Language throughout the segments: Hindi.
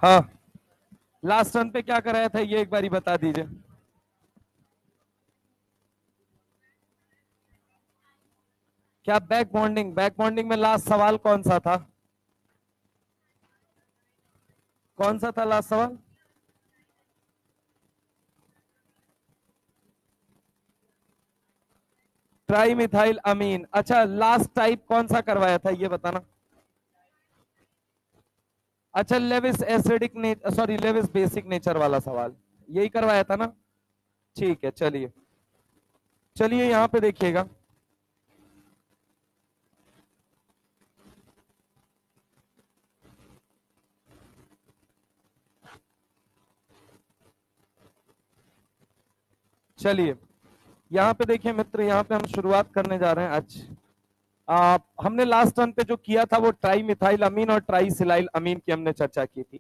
हाँ, लास्ट रन पे क्या कराया था ये एक बारी बता दीजिए। क्या बैक बॉन्डिंग? बैक बॉन्डिंग में लास्ट सवाल कौन सा था? कौन सा था लास्ट सवाल? ट्राई मिथाइल अमीन। अच्छा, लास्ट टाइप कौन सा करवाया था ये बताना। अच्छा, लेविस एसिडिक ने सॉरी लेविस बेसिक नेचर वाला सवाल यही करवाया था ना। ठीक है, चलिए चलिए यहां पे देखिएगा। चलिए यहां पे देखिए मित्र, यहां पे हम शुरुआत करने जा रहे हैं आज। हमने लास्ट रन पे जो किया था वो ट्राई मिथाइल अमीन और ट्राई सिलाइल अमीन की हमने चर्चा की थी।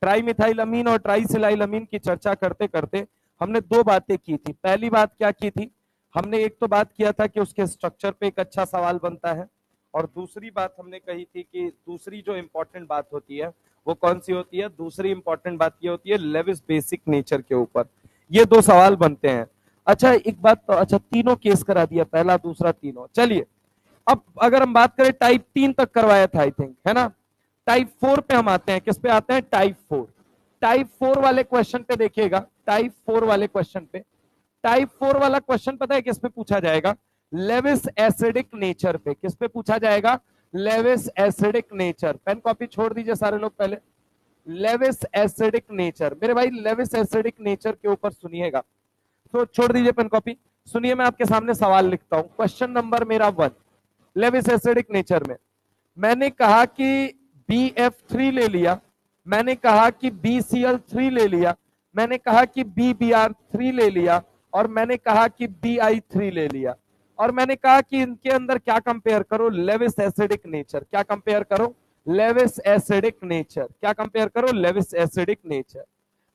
ट्राई मिथाइल अमीन और ट्राई सिलाइल अमीन की चर्चा करते करते हमने दो बातें की थी। पहली बात क्या की थी? हमने एक तो बात किया था कि उसके स्ट्रक्चर पे एक अच्छा सवाल बनता है, और दूसरी बात हमने कही थी कि दूसरी जो इंपॉर्टेंट बात होती है वो कौन सी होती है? दूसरी इंपॉर्टेंट बात ये होती है लेविस बेसिक नेचर के ऊपर ये दो सवाल बनते हैं। अच्छा एक बात तो, अच्छा तीनों केस करा दिया, पहला दूसरा तीनों। चलिए अब अगर हम बात करें टाइप 3 तक करवाया था आई थिंक, है ना। टाइप 4 पे हम आते हैं। किस पे आते हैं? टाइप 4। टाइप 4 वाले क्वेश्चन पे देखिएगा। टाइप 4 वाले क्वेश्चन पे, टाइप 4 वाला क्वेश्चन पता है किस पे पूछा जाएगा? लेविस एसिडिक नेचर पे। किस पे पूछा जाएगा? Lewis acidic nature. Pen copy छोड़ दीजिए सारे लोग पहले। लेविस एसिडिक नेचर मेरे भाई, लेविस एसिडिक नेचर के ऊपर सुनिएगा। तो छोड़ दीजिए पेन कॉपी, सुनिए मैं आपके सामने सवाल लिखता हूं। क्वेश्चन नंबर मेरा 1, लेविस एसिडिक नेचर में मैंने कहा कि BF3 ले लिया, मैंने कहा कि BCl3 ले लिया, मैंने कहा कि BBr3 ले लिया, और मैंने कहा कि BI3 ले लिया, और मैंने कहा कि इनके अंदर क्या कंपेयर करो? Lewis acidic nature. क्या कंपेयर करो? Lewis acidic nature. क्या कंपेयर करो? Lewis acidic nature.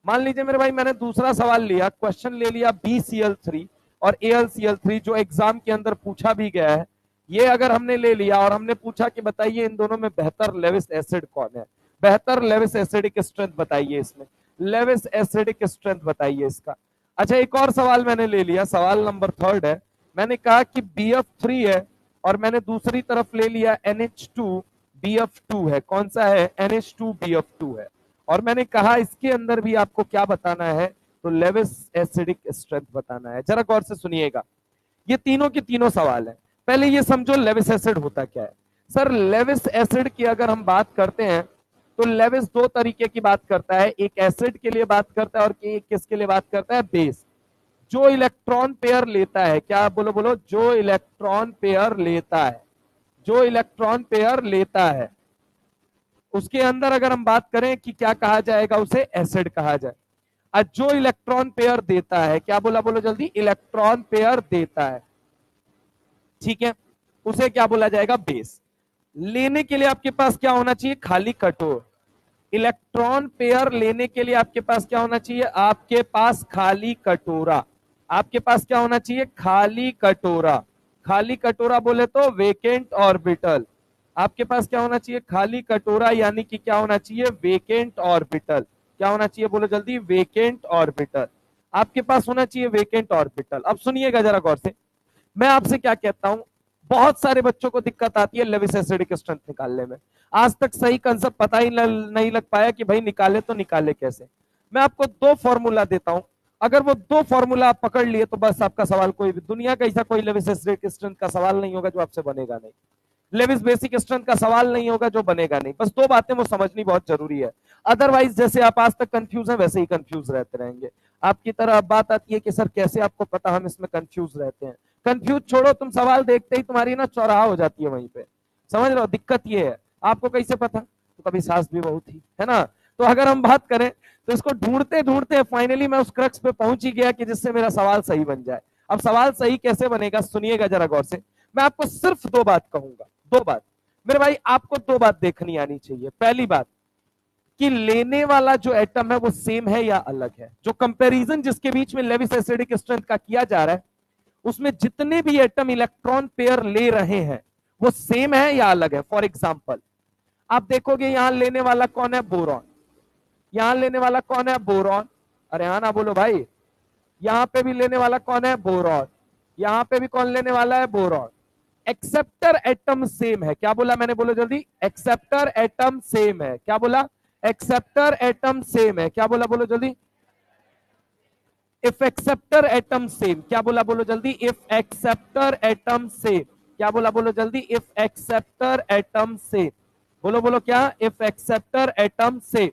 मान लीजिए मेरे भाई मैंने दूसरा सवाल लिया, क्वेश्चन ले लिया BCl3 और AlCl3 जो एग्जाम के अंदर पूछा भी गया है, ये अगर हमने ले लिया और हमने पूछा कि बताइए इन दोनों में बेहतर लेविस एसिड कौन है, बेहतर लेविस एसिडिक स्ट्रेंथ बताइए इसमें, लेविस एसिडिक स्ट्रेंथ बताइए इसका। अच्छा एक और सवाल मैंने ले लिया, सवाल नंबर 3 है। मैंने कहा कि BF3 है और मैंने दूसरी तरफ ले लिया NH2BF2 है। कौन सा है? NH2BF2 है। और मैंने कहा इसके अंदर भी आपको क्या बताना है? तो लेविस एसिडिक स्ट्रेंथ बताना है। जरा गौर से सुनिएगा, ये तीनों के तीनों सवाल हैं। पहले ये समझो लेविस एसिड होता क्या है। सर लेविस एसिड की अगर हम बात करते हैं तो लेविस दो तरीके की बात करता है, एक एसिड के लिए बात करता है और एक किसके लिए बात करता है? बेस। जो इलेक्ट्रॉन पेयर लेता है, क्या बोलो बोलो, जो इलेक्ट्रॉन पेयर लेता है, जो इलेक्ट्रॉन पेयर लेता है उसके अंदर अगर हम बात करें कि क्या कहा जाएगा, उसे एसिड कहा जाए। और जो इलेक्ट्रॉन पेयर देता है, क्या बोला बोलो जल्दी, इलेक्ट्रॉन पेयर देता है, ठीक है, उसे क्या बोला जाएगा? बेस। लेने के लिए आपके पास क्या होना चाहिए? खाली कटोर। इलेक्ट्रॉन पेयर लेने के लिए आपके पास क्या होना चाहिए? आपके पास खाली कटोरा। आपके पास क्या होना चाहिए? खाली कटोरा। खाली कटोरा बोले तो वेकेंट ऑर्बिटल। आपके पास क्या होना चाहिए? खाली कटोरा, यानी कि क्या होना चाहिए? Vacant orbital. क्या होना चाहिए बोलो जल्दी? Vacant orbital. आपके पास होना चाहिए वेकेंट ऑर्बिटल। अब सुनिएगा जरा गौर से, मैं आपसे क्या कहता हूं, बहुत सारे बच्चों को दिक्कत आती है लेविस एसिडिक स्ट्रेंथ निकालने में। आज तक सही कंसेप्ट पता ही नहीं लग पाया कि भाई निकाले तो निकाले कैसे। मैं आपको दो फॉर्मूला देता हूं, अगर वो दो फॉर्मूला आप पकड़ लिए तो बस आपका सवाल, कोई दुनिया का ऐसा कोई लेविस एसिडिक स्ट्रेंथ का सवाल नहीं होगा जो आपसे बनेगा नहीं, लेविस बेसिक स्ट्रेंथ का सवाल नहीं होगा जो बनेगा नहीं। बस दो बातें वो समझनी बहुत जरूरी है। अदरवाइज जैसे आप आज तक कंफ्यूज हैं वैसे ही कंफ्यूज रहते रहेंगे। आपकी तरह अब बात आती है कि सर कैसे आपको पता हम इसमें कंफ्यूज रहते हैं। कंफ्यूज छोड़ो, तुम सवाल देखते ही तुम्हारी ना चौराहा हो जाती है वहीं पे। समझ रहे हो? दिक्कत ये है, आपको कैसे पता? तो कभी सास भी बहू थी, है ना। तो अगर हम बात करें तो इसको ढूंढते ढूंढते फाइनली मैं उस क्रक्स पे पहुंच ही गया कि जिससे मेरा सवाल सही बन जाए। अब सवाल सही कैसे बनेगा सुनिएगा जरा गौर से। मैं आपको सिर्फ दो बात कहूंगा, दो बात। मेरे भाई आपको दो बात देखनी आनी चाहिए। पहली बात कि लेने वाला जो एटम है वो सेम है या अलग है। जो कंपैरिजन जिसके बीच में लेविस एसिडिक स्ट्रेंथ का किया जा रहा है उसमें जितने भी एटम इलेक्ट्रॉन पेयर ले रहे हैं वो सेम है या अलग है। फॉर एग्जाम्पल आप देखोगे यहां लेने वाला कौन है? बोरॉन। यहां लेने वाला कौन है? बोरॉन। अरे हाँ ना, बोलो भाई। यहां पे भी लेने वाला कौन है? बोरॉन। यहां पे भी कौन लेने वाला है? बोरॉन। एक्सेप्टर एटम सेम है। क्या बोला मैंने? बोलो जल्दी। एक्सेप्टर एटम सेम है। क्या बोला? एक्सेप्टर एटम सेम है। क्या बोला? बोलो जल्दी। If acceptor atom same. क्या बोला? बोलो जल्दी। If acceptor atom same. क्या बोला? बोलो जल्दी। If acceptor atom same. बोलो बोलो क्या? If acceptor atom same.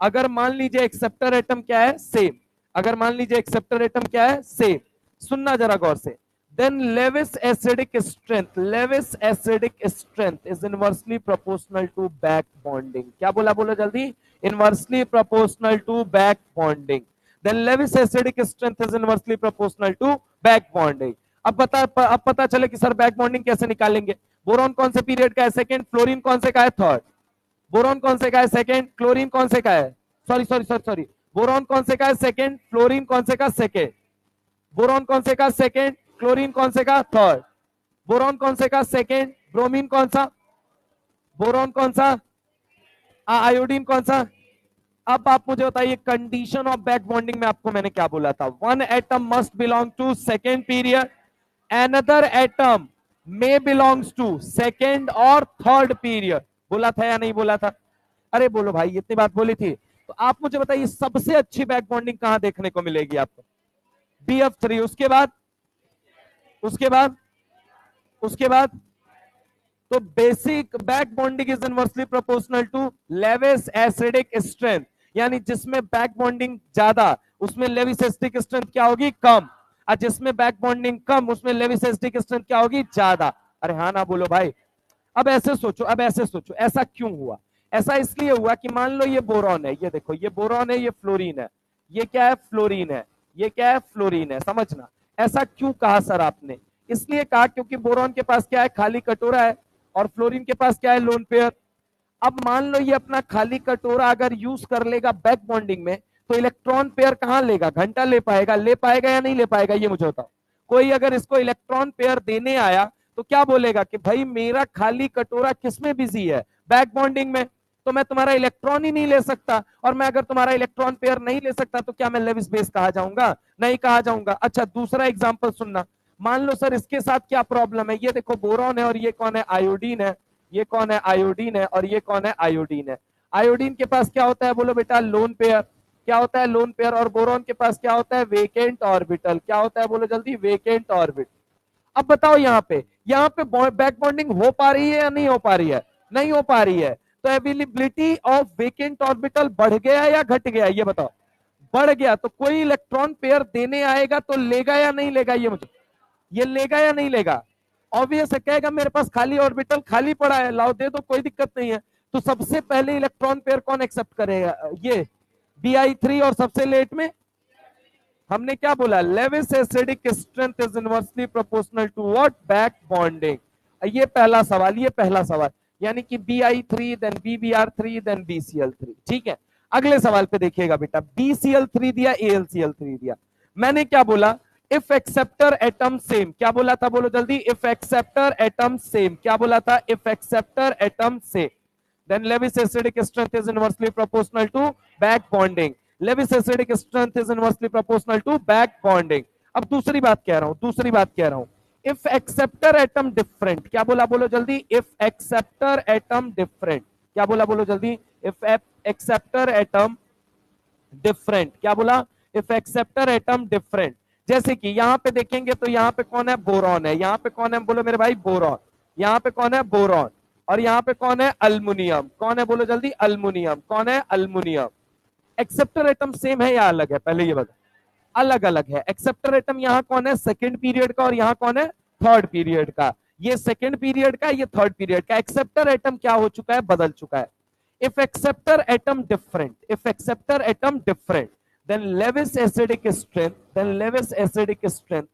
अगर मान लीजिए एक्सेप्टर एटम क्या है? सेम। अगर मान लीजिए एक्सेप्टर एटम क्या है? सेम। सुनना जरा गौर से। then Lewis acidic strength, Lewis acidic strength is inversely proportional to back bonding. क्या बोला? बोलो जल्दी। inversely proportional to back bonding. then Lewis acidic strength is inversely proportional to back bonding. अब पता चले कि सर बैक बॉन्डिंग कैसे निकालेंगे। बोरॉन कौन से पीरियड का है? सेकंड। फ्लोरीन कौन से का है? थर्ड। बोरॉन कौन से का है? सेकंड। क्लोरीन कौन से का है? Sorry sorry sorry sorry, boron कौन से का है? सेकंड। फ्लोरीन कौन से का? सेकंड। बोरॉन कौन से का? सेकंड। क्लोरीन कौन से का? थर्ड। बोरॉन कौन से का? सेकंड। ब्रोमीन कौन सा? बोरॉन कौन सा? आयोडीन कौन सा? अब आप मुझे बताइए कंडीशन ऑफ बैक बॉन्डिंग में आपको मैंने क्या बोला था? One atom must belong to second period, another atom may belongs to second और थर्ड पीरियड। बोला था या नहीं बोला था? अरे बोलो भाई, इतनी बात बोली थी। तो आप मुझे बताइए सबसे अच्छी बैक बॉन्डिंग कहां देखने को मिलेगी आपको? BF3। उसके बाद उसके बाद उसके बाद तो basic back bonding is inversely proportional to Lewis acidic strength, यानी जिसमें बैक बॉन्डिंग ज्यादा उसमें लेविस एसिडिक स्ट्रेंथ क्या होगी? कम। और जिसमें बैक बॉन्डिंग कम उसमें लेविस एसिडिक स्ट्रेंथ क्या होगी? ज्यादा। अरे हाँ ना, बोलो भाई। अब ऐसे सोचो, अब ऐसे सोचो, ऐसा क्यों हुआ? ऐसा इसलिए हुआ कि मान लो ये बोरॉन है, ये देखो ये बोरॉन है, ये फ्लोरीन है। ये क्या है? फ्लोरीन है। ये क्या है? फ्लोरीन है। समझना। ऐसा क्यों कहा सर आपने? इसलिए कहा क्योंकि बोरॉन के पास क्या है? खाली कटोरा है। और फ्लोरीन के पास क्या है? Lone pair. अब मान लो ये अपना खाली कटोरा अगर यूज कर लेगा बैक बॉन्डिंग में, तो इलेक्ट्रॉन पेयर कहां लेगा? घंटा ले पाएगा? ले पाएगा या नहीं ले पाएगा? ये मुझे बताओ। कोई अगर इसको इलेक्ट्रॉन पेयर देने आया तो क्या बोलेगा कि भाई मेरा खाली कटोरा किसमें बिजी है? बैक बॉन्डिंग में। तो मैं तुम्हारा इलेक्ट्रॉन ही नहीं ले सकता, और मैं अगर तुम्हारा इलेक्ट्रॉन पेयर नहीं ले सकता तो क्या मैं लेविस बेस कहा जाऊंगा? नहीं कहा जाऊंगा। अच्छा दूसरा एग्जांपल सुनना। मान लो सर इसके साथ क्या प्रॉब्लम है? ये देखो बोरॉन है और ये कौन है? आयोडीन है। ये कौन है? आयोडीन है। और ये कौन है? आयोडीन है। आयोडीन के पास क्या होता है? बोलो बेटा, लोन पेयर। क्या होता है? Lone pair. और बोरॉन के पास क्या होता है? Vacant orbital. क्या होता है? बोलो जल्दी। Vacant orbital. अब बताओ यहाँ पे बैक बॉन्डिंग हो पा रही है या नहीं हो पा रही है? नहीं हो पा रही है। तो अवेलेबिलिटी ऑफ वेकेंट ऑर्बिटल बढ़ गया या घट गया? ये बताओ। बढ़ गया। तो कोई इलेक्ट्रॉन पेयर देने आएगा तो लेगा या नहीं लेगा? ये लेगा या नहीं लेगा? ऑब्वियस है, कहेगा मेरे पास खाली ऑर्बिटल खाली पड़ा है, लाओ दे दो, कोई दिक्कत नहीं है। तो सबसे पहले इलेक्ट्रॉन पेयर कौन एक्सेप्ट करेगा? ये Bi3। और सबसे लेट में हमने क्या बोला? Lewis acidic strength is inversely proportional to what? Back bonding. ये पहला सवाल, ये पहला सवाल। यानी कि Bi3 then BBr3 then BCl3। ठीक है, अगले सवाल पे देखिएगा बेटा। BCl3 दिया, AlCl3 दिया। मैंने क्या बोला? If acceptor atom same. क्या बोला था? बोलो जल्दी। If acceptor atom same. क्या बोला था? If acceptor atom same then Lewis acidic strength is inversely proportional to back bonding. Lewis acidic strength is inversely proportional to back bonding. अब दूसरी बात कह रहा हूं, दूसरी बात कह रहा हूं। If acceptor atom different. क्या बोला? बोलो जल्दी। If acceptor atom different. क्या बोला? बोलो जल्दी। If acceptor atom different. क्या बोला? If acceptor atom different. जैसे कि यहां पे देखेंगे तो यहां पे कौन है? बोरॉन है। यहां पे कौन है? बोलो मेरे भाई, बोरॉन। यहां पे कौन है? बोरॉन। और यहां पे कौन है? अल्मुनियम। कौन है? बोलो जल्दी। अल्मुनियम। कौन है? अल्मुनियम। एक्सेप्टर एटम सेम है या अलग है? पहले ये बता। अलग अलग है। एक्सेप्टर एटम यहां कौन है? सेकंड पीरियड का, और यहां कौन है? थर्ड पीरियड का। ये सेकंड पीरियड का, ये थर्ड पीरियड का। एक्सेप्टर एटम क्या हो चुका है? बदल चुका है। if acceptor atom different, if acceptor atom different, then Lewis acidic strength,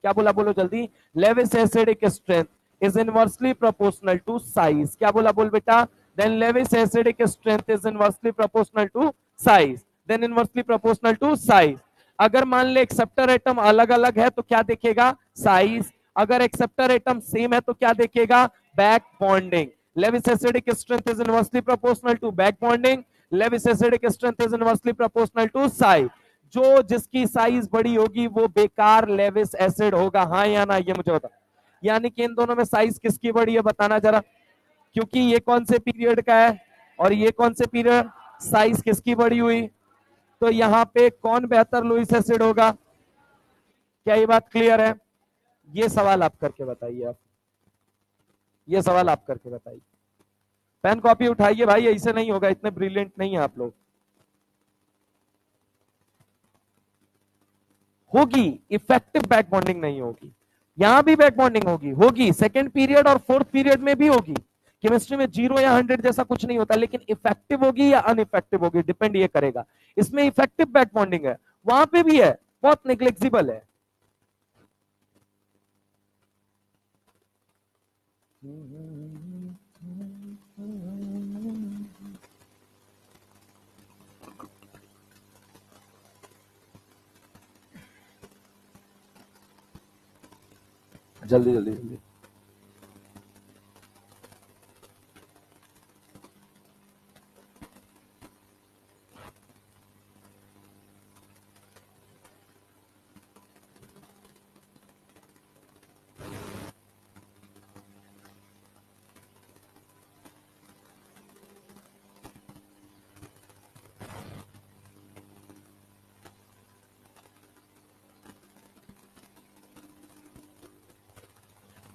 क्या बोला? बोलो जल्दी। Lewis acidic strength is inversely proportional to size। क्या बोला? बोल बेटा। then Lewis acidic strength is inversely proportional to size, then inversely proportional to size। अगर मान ले एक्सेप्टर एटम अलग अलग है तो क्या देखेगा? साइज। अगर एक्सेप्टर एटम सेम है तो क्या देखेगा? Back bonding. Lewis acidic strength is inversely proportional to back bonding, Lewis acidic strength is inversely proportional to size. जो जिसकी साइज बड़ी होगी वो बेकार लेविस एसिड होगा, हाँ या ना, ये मुझे बता। यानी कि इन दोनों में साइज किसकी बड़ी है बताना जरा, क्योंकि ये कौन से पीरियड का है और ये कौन से पीरियड, साइज किसकी बड़ी हुई, तो यहाँ पे कौन बेहतर लुईस एसिड होगा। क्या ये बात क्लियर है? ये सवाल आप करके बताइए, आप ये सवाल आप करके बताइए। पेन कॉपी उठाइए भाई, ऐसे नहीं होगा, इतने ब्रिलियंट नहीं है आप लोग। होगी, इफेक्टिव बैक बॉन्डिंग नहीं होगी। यहां भी बैक बॉन्डिंग होगी, होगी सेकेंड पीरियड और फोर्थ पीरियड में भी होगी। केमिस्ट्री में 0 या 100 जैसा कुछ नहीं होता, लेकिन इफेक्टिव होगी या अनइफेक्टिव होगी डिपेंड ये करेगा। इसमें इफेक्टिव बैक बॉन्डिंग है, वहां पे भी है, बहुत नेग्लेक्सिबल है। जल्दी जल्दी जल्दी।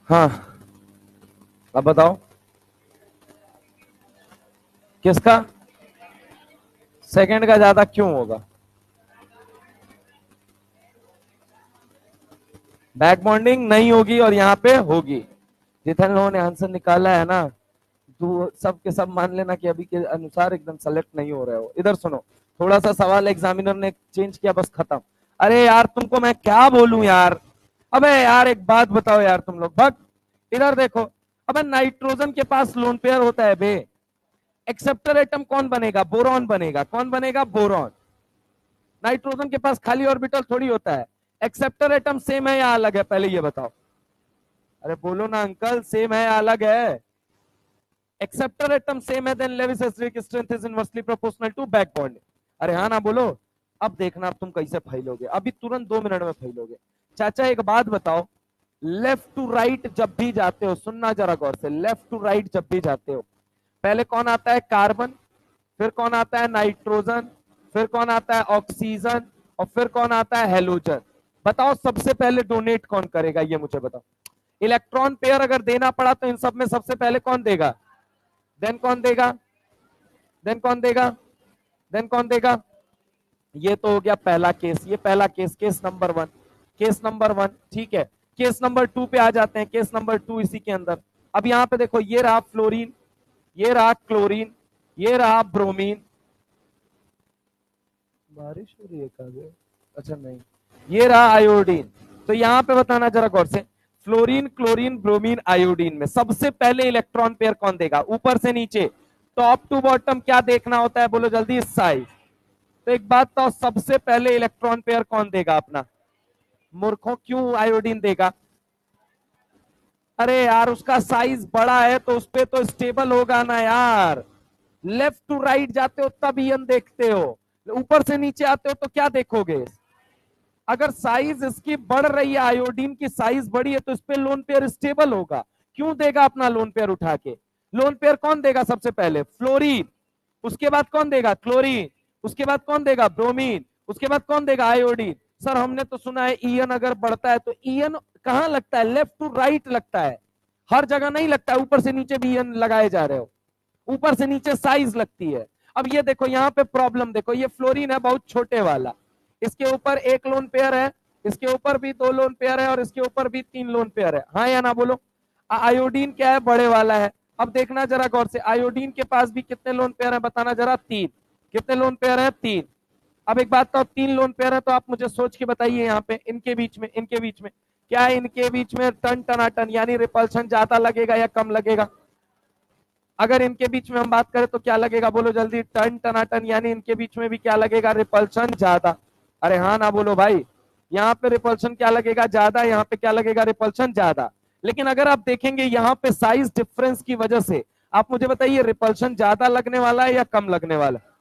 हाँ अब बताओ किसका सेकंड का ज्यादा क्यों होगा? बैक बॉन्डिंग नहीं होगी और यहाँ पे होगी। जितने लोगों ने आंसर निकाला है ना, तो सब के सब मान लेना कि अभी के अनुसार एकदम सेलेक्ट नहीं हो रहे हो। इधर सुनो, थोड़ा सा सवाल एग्जामिनर ने चेंज किया, बस खत्म। अरे यार तुमको मैं क्या बोलूं यार, अबे यार एक बात बताओ यार तुम लोग, भग इधर देखो। अबे नाइट्रोजन के पास लोन पेयर होता है बे, एक्सेप्टर एटम कौन बनेगा? बोरॉन बनेगा। कौन बनेगा? बोरॉन। नाइट्रोजन के पास खाली ऑर्बिटल थोड़ी होता है। एक्सेप्टर एटम सेम है या अलग है, पहले ये बताओ। अरे बोलो ना अंकल, सेम है या अलग है? एक्सेप्टर एटम सेम है, then Lewis acidic strength is inversely proportional to back bonding. अरे हाँ ना बोलो। अब देखना अब तुम कैसे फैलोगे, अभी तुरंत 2 मिनट में फैलोगे। चाचा एक बात बताओ, लेफ्ट टू राइट जब भी जाते हो, सुनना जरा गौर से, लेफ्ट टू राइट जब भी जाते हो, पहले कौन आता है? कार्बन, फिर कौन आता है? नाइट्रोजन, फिर कौन आता है? ऑक्सीजन, और फिर कौन आता है? हेलोजन। बताओ सबसे पहले डोनेट कौन करेगा, ये मुझे बताओ। इलेक्ट्रॉन पेयर अगर देना पड़ा तो इन सब में सबसे पहले कौन देगा? देन कौन देगा? देन कौन देगा? देन कौन देगा? ये तो हो गया पहला केस, ये पहला case, case number 1। Case number 1 ठीक है। केस नंबर 2 पे आ जाते हैं। केस नंबर 2 इसी के अंदर। अब यहां पे देखो, ये रहा फ्लोरीन, ये रहा क्लोरीन, ये रहा ब्रोमीन। बारिश हो रही है क्या? अच्छा नहीं, ये रहा आयोडीन। तो यहां पे बताना जरा गौर से, फ्लोरीन क्लोरीन ब्रोमीन आयोडीन में सबसे पहले इलेक्ट्रॉन पेयर कौन देगा? ऊपर से नीचे, टॉप टू बॉटम क्या देखना होता है, बोलो जल्दी, साइज। तो एक बात तो, सबसे पहले इलेक्ट्रॉन पेयर कौन देगा अपना? मूर्खों, क्यों आयोडीन देगा? अरे यार उसका साइज बड़ा है तो उस पे तो स्टेबल होगा ना यार। लेफ्ट टू राइट जाते हो तब ईएन देखते हो, ऊपर से नीचे आते हो तो क्या देखोगे? अगर साइज इसकी बढ़ रही है, आयोडीन की साइज बड़ी है, तो इस पे लोन पेयर स्टेबल होगा। क्यों देगा अपना लोन पेयर उठा के? लोन पेयर कौन देगा सबसे पहले? फ्लोरीन। उसके बाद कौन देगा? क्लोरीन। उसके बाद कौन देगा? ब्रोमीन। उसके बाद कौन देगा? आयोडीन। सर हमने तो सुना है ईएन अगर बढ़ता है तो ईएन कहां लगता है? लेफ्ट टू राइट लगता है, हर जगह नहीं लगता है। ऊपर से नीचे भी ईएन लगाए जा रहे हो, ऊपर से नीचे साइज लगती है। अब ये देखो यहाँ पे प्रॉब्लम देखो, ये फ्लोरीन है बहुत छोटे वाला, इसके ऊपर एक लोन पेयर है, इसके ऊपर भी 2 लोन पेयर है, और इसके ऊपर भी 3 लोन पेयर है, हाँ या ना बोलो। आयोडीन क्या है? बड़े वाला है। अब देखना जरा गौर से, आयोडीन के पास भी कितने लोन पेयर है बताना जरा? 3। कितने लोन पेयर है? 3। अब एक बात तो, 3 लोन पेयर है तो आप मुझे सोच के बताइए, यहाँ पे इनके बीच में, इनके बीच में क्या है? इनके बीच में टन टनाटन, यानी रिपल्शन ज्यादा लगेगा या कम लगेगा? अगर इनके बीच में हम बात करें तो क्या लगेगा, बोलो जल्दी? टन टनाटन, यानी इनके बीच में भी क्या लगेगा? रिपल्शन ज्यादा। अरे हाँ ना बोलो भाई, यहाँ पे रिपल्शन क्या लगेगा? ज्यादा। यहाँ पे क्या लगेगा? रिपल्शन ज्यादा। लेकिन अगर आप देखेंगे यहाँ पे साइज डिफरेंस की वजह से, आप मुझे बताइए रिपल्शन ज्यादा लगने वाला है या कम लगने वाला है?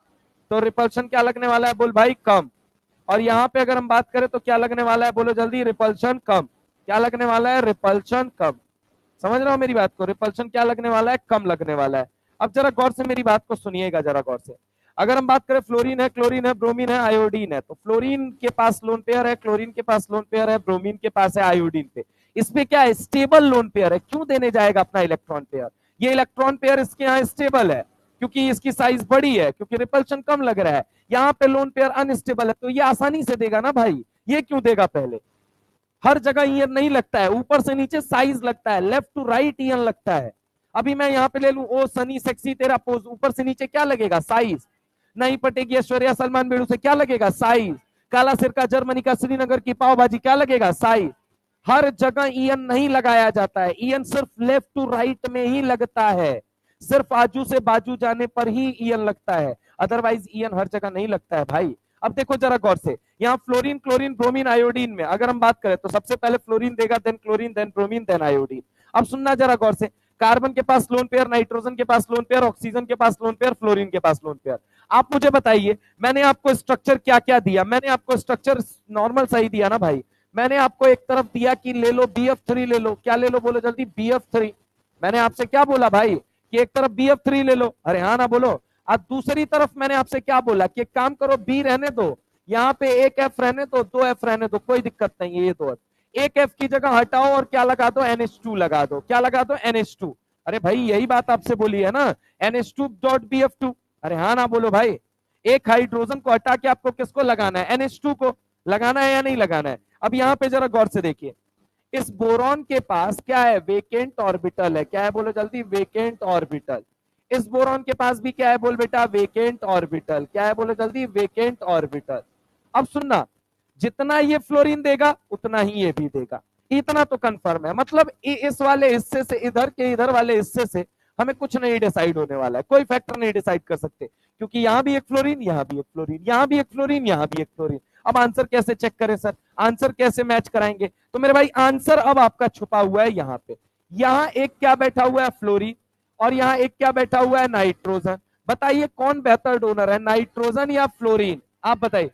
तो रिपल्शन क्या लगने वाला है, बोल भाई कम। और यहाँ पे अगर हम बात करें तो क्या लगने वाला है, बोलो जल्दी, रिपल्शन कम। क्या लगने वाला है, रिपल्शन कम। समझ रहे हो मेरी बात को, रिपल्शन क्या लगने वाला है, कम लगने वाला है। अब जरा गौर से मेरी बात को सुनिएगा जरा गौर से। अगर हम बात करें फ्लोरीन है, क्लोरीन है, ब्रोमीन है, आयोडीन है, तो फ्लोरीन के पास लोन पेयर है, क्लोरीन के पास लोन पेयर है, ब्रोमीन के पास है आयोडीन पे। इसमें क्या है, स्टेबल लोन पेयर है। क्यों देने जाएगा अपना इलेक्ट्रॉन पेयर, ये इलेक्ट्रॉन पेयर इसके यहाँ स्टेबल है क्योंकि इसकी साइज बड़ी है, क्योंकि रिपल्शन कम लग रहा है। यहाँ पे लोन पेयर अनस्टेबल है, तो ये आसानी से देगा ना भाई। ये क्यों देगा, पहले हर जगह ईयन नहीं लगता है, ऊपर से नीचे साइज लगता है, लेफ्ट टू राइट ईयन लगता है। अभी मैं यहाँ पे ले लू, ओ सनी सेक्सी तेरा पोज, ऊपर से नीचे क्या लगेगा, साइज। नहीं पटेगी ऐश्वर्या सलमान बेड़ू से, क्या लगेगा, साइज। काला सिरका जर्मनी का श्रीनगर की पाव भाजी, क्या लगेगा, साइज। हर जगह ईयन नहीं लगाया जाता है, ईयन सिर्फ लेफ्ट टू राइट में ही लगता है। सिर्फ आजू से बाजू जाने पर ही ईयन लगता है, अदरवाइज ईयन हर जगह नहीं लगता है भाई। अब देखो जरा गौर से, यहाँ फ्लोरीन, क्लोरीन, ब्रोमीन, आयोडीन में अगर हम बात करें तो सबसे पहले फ्लोरीन देगा, then chlorine, then bromine, then iodine. अब सुनना जरा गौर से, कार्बन के पास लोन पेयर, नाइट्रोजन के पास लोन पेयर, ऑक्सीजन के पास लोन पेयर, फ्लोरीन के पास लोन पेयर। आप मुझे बताइए, मैंने आपको स्ट्रक्चर क्या क्या दिया, मैंने आपको स्ट्रक्चर नॉर्मल सही दिया ना भाई। मैंने आपको एक तरफ दिया कि ले लो BF3 ले लो, क्या ले लो, बोलो जल्दी, BF3। मैंने आपसे क्या बोला भाई कि एक तरफ BF3 ले लो, अरे हाँ ना बोलो। अब दूसरी तरफ मैंने आपसे क्या बोला कि एक काम करो, बी रहने दो, यहाँ पे एक एफ रहने दो, दो एफ रहने दो, कोई दिक्कत नहीं है। ये दो एक एफ की जगह हटाओ और क्या लगा दो, NH2 लगा दो, क्या लगा दो, NH2। अरे भाई यही बात आपसे बोली है ना, NH2.BF2। अरे हाँ ना बोलो भाई। एक हाइड्रोजन को हटा के आपको किसको लगाना है, NH2 को लगाना है या नहीं लगाना है। अब यहाँ पे जरा गौर से देखिए, इस बोरॉन के पास क्या है, वेकेंट ऑर्बिटल है। क्या है, बोलो जल्दी, वेकेंट ऑर्बिटल। इस बोरॉन के पास भी क्या है, बोल बेटा, वेकेंट ऑर्बिटल। क्या है, बोलो जल्दी, वेकेंट ऑर्बिटल। अब सुनना, जितना ये फ्लोरीन देगा उतना ही ये भी देगा, इतना तो कंफर्म है। मतलब इस वाले हिस्से से, इधर के इधर वाले हिस्से से हमें कुछ नहीं डिसाइड होने वाला है, कोई फैक्टर नहीं डिसाइड कर सकते, क्योंकि यहां भी एक फ्लोरीन, यहां भी एक फ्लोरीन, यहां भी एक फ्लोरीन, यहां भी एक फ्लोरीन। अब आंसर कैसे चेक करें सर, आंसर कैसे मैच कराएंगे, तो मेरे भाई आंसर अब आपका छुपा हुआ है यहाँ पे। यहाँ एक क्या बैठा हुआ है, फ्लोरीन, और यहाँ एक क्या बैठा हुआ है, नाइट्रोजन। बताइए कौन बेहतर डोनर है, नाइट्रोजन या फ्लोरीन, आप बताइए।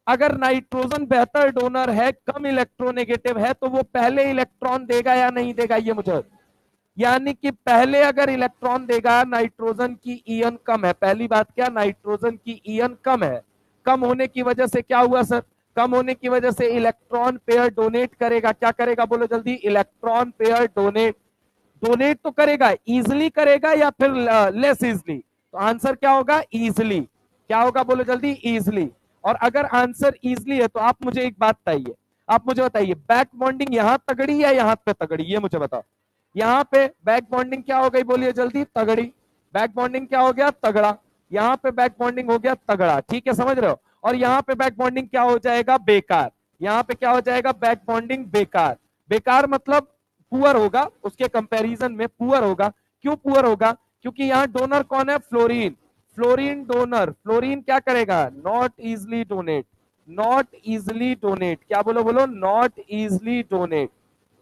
अगर नाइट्रोजन बेहतर डोनर है, कम इलेक्ट्रोनेगेटिव है, तो वो पहले इलेक्ट्रॉन देगा या नहीं देगा, ये मुझे, यानी कि पहले अगर इलेक्ट्रॉन देगा, नाइट्रोजन की ईयन कम है। पहली बात क्या, नाइट्रोजन की ईयन कम है। कम होने की वजह से क्या हुआ सर, कम होने की वजह से इलेक्ट्रॉन पेयर डोनेट करेगा। क्या करेगा, बोलो जल्दी, इलेक्ट्रॉन पेयर डोनेट। डोनेट तो करेगा, इजिली करेगा या फिर लेस इजिली, तो आंसर क्या होगा, इजिली। क्या होगा, बोलो जल्दी, इजिली। और अगर आंसर इजिली है तो आप मुझे एक बात बताइए, आप मुझे बताइए, बैक बॉन्डिंग यहां तगड़ी या यहां पे तगड़ी, ये मुझे बताओ। यहाँ पे बैक बॉन्डिंग क्या हो गई, बोलिए जल्दी, तगड़ी। बैक बॉन्डिंग क्या हो गया, तगड़ा। यहाँ पे बैक बॉन्डिंग हो गया तगड़ा, ठीक है, समझ रहे हो। और यहाँ पे बैक बॉन्डिंग क्या हो जाएगा, बेकार। यहाँ पे क्या हो जाएगा, बैक बॉन्डिंग बेकार। बेकार मतलब पुअर होगा, उसके कंपैरिजन में पुअर होगा। क्यों पुअर होगा, क्योंकि यहाँ डोनर कौन है, फ्लोरीन। फ्लोरीन डोनर, फ्लोरीन क्या करेगा, not easily donate. Not easily donate, क्या बोलो, बोलो, नॉट इजिली डोनेट।